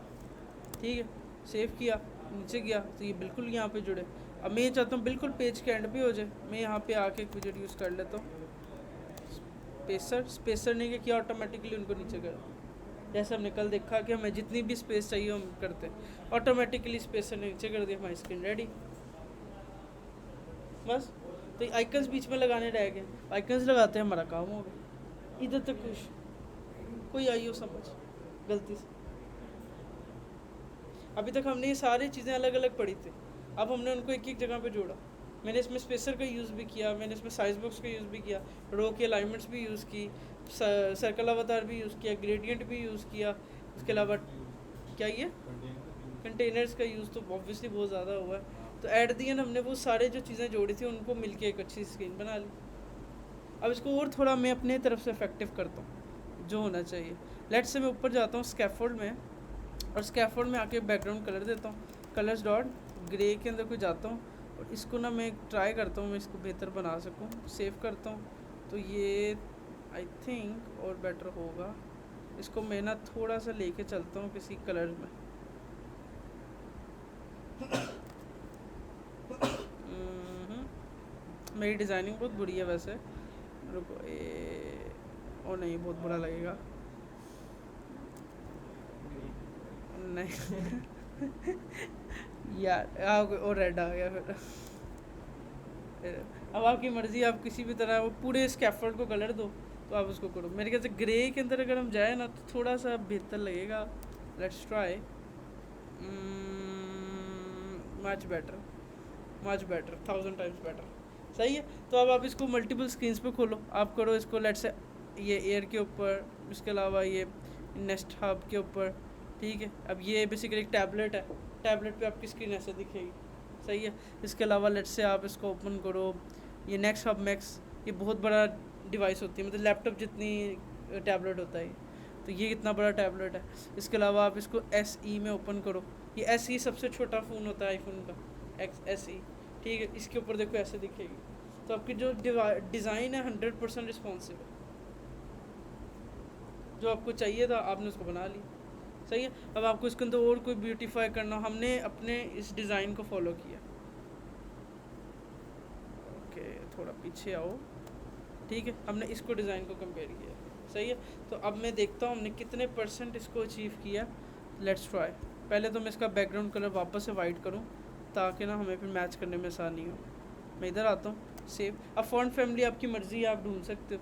ठीक है, सेव किया, नीचे गया तो ये बिल्कुल यहाँ पे जुड़े। अब मैं ये चाहता हूँ बिल्कुल पेज के एंड पे हो जाए, मैं यहाँ पे आके एक विजेट यूज़ कर लेता हूँ, स्पेसर ने क्या किया, ऑटोमेटिकली उनको नीचे कर दिया। जैसे हमने कल देखा कि हमें जितनी भी स्पेस चाहिए हम करते हैं, ऑटोमेटिकली स्पेसर ने नीचे कर दिया, हमारी स्क्रीन रेडी। बस तो आइकन्स बीच में लगाने रह गए, आइकन्स लगाते हैं, हमारा काम हो गया। इधर तक कोई आई हो समझ गलती से? अभी तक हमने ये सारी चीज़ें अलग अलग पढ़ी थी, अब हमने उनको एक एक जगह पे जोड़ा। मैंने इसमें स्पेसर का यूज़ भी किया, मैंने इसमें साइज बॉक्स का यूज़ भी किया, रो के अलाइनमेंट्स भी यूज़ की, सर्कल अवतार भी यूज़ किया, ग्रेडियंट भी यूज़ किया। उसके अलावा क्या ये कंटेनर्स का यूज़ तो ऑब्वियसली बहुत ज़्यादा हुआ है। तो एट दी एंड हमने वो सारे जो चीज़ें जोड़ी थी उनको मिलके एक अच्छी स्क्रीन बना ली। अब इसको और थोड़ा मैं अपने तरफ से इफेक्टिव करता हूँ जो होना चाहिए। लेट्स से मैं ऊपर जाता हूँ स्कैफोल्ड में, और स्कैफोल्ड में आके बैकग्राउंड कलर देता हूँ, कलर्स डॉट ग्रे के अंदर कोई जाता हूँ, और इसको ना मैं ट्राई करता हूँ मैं इसको बेहतर बना सकूँ। सेव करता हूँ तो ये आई थिंक और बेटर होगा। इसको मैं ना थोड़ा सा लेके चलता हूँ किसी कलर में। मेरी डिज़ाइनिंग बहुत बुरी है वैसे, रुको ओ नहीं बहुत बुरा लगेगा, नहीं यार और रेड आ गया फिर। अब आपकी मर्ज़ी, आप किसी भी तरह वो पूरे स्कैफोल्ड को कलर दो तो आप उसको करो। मेरे ख्याल से ग्रे के अंदर अगर हम जाए ना तो थोड़ा सा बेहतर लगेगा। Let's try, much better 1000 times better, सही है। तो अब आप इसको मल्टीपल स्क्रीन्स पे खोलो, आप करो इसको लेट्स से ये एयर के ऊपर, इसके अलावा ये नेस्ट हब के ऊपर, ठीक है। अब ये बेसिकली एक टैबलेट है, टैबलेट पे आपकी स्क्रीन ऐसे दिखेगी, सही है। इसके अलावा लेट्स से आप इसको ओपन करो, ये नेक्स्ट हब मैक्स, ये बहुत बड़ा डिवाइस होती है, मतलब लैपटॉप जितनी टैबलेट होता है, तो ये कितना बड़ा टैबलेट है। इसके अलावा आप इसको SE में ओपन करो, ये SE सबसे छोटा फ़ोन होता है आईफोन का, SE, ठीक है। इसके ऊपर देखो ऐसे दिखेगी। तो आपकी जो डिज़ाइन है 100% रिस्पॉन्सिव है, जो आपको चाहिए था आपने उसको बना ली, सही है। अब आपको इसके अंदर और कोई ब्यूटीफाई करना, हमने अपने इस डिज़ाइन को फॉलो किया। ओके थोड़ा पीछे आओ, ठीक है, हमने इसको डिज़ाइन को कंपेयर किया, सही है। तो अब मैं देखता हूँ हमने कितने % इसको अचीव किया। Let's try. पहले तो मैं इसका बैकग्राउंड कलर वापस से वाइट करूँ ताकि ना हमें फिर मैच करने में आसानी हो। मैं इधर आता हूँ, सेव। अब फ़ॉन्ट फैमिली आपकी मर्ज़ी है, आप ढूंढ सकते हो।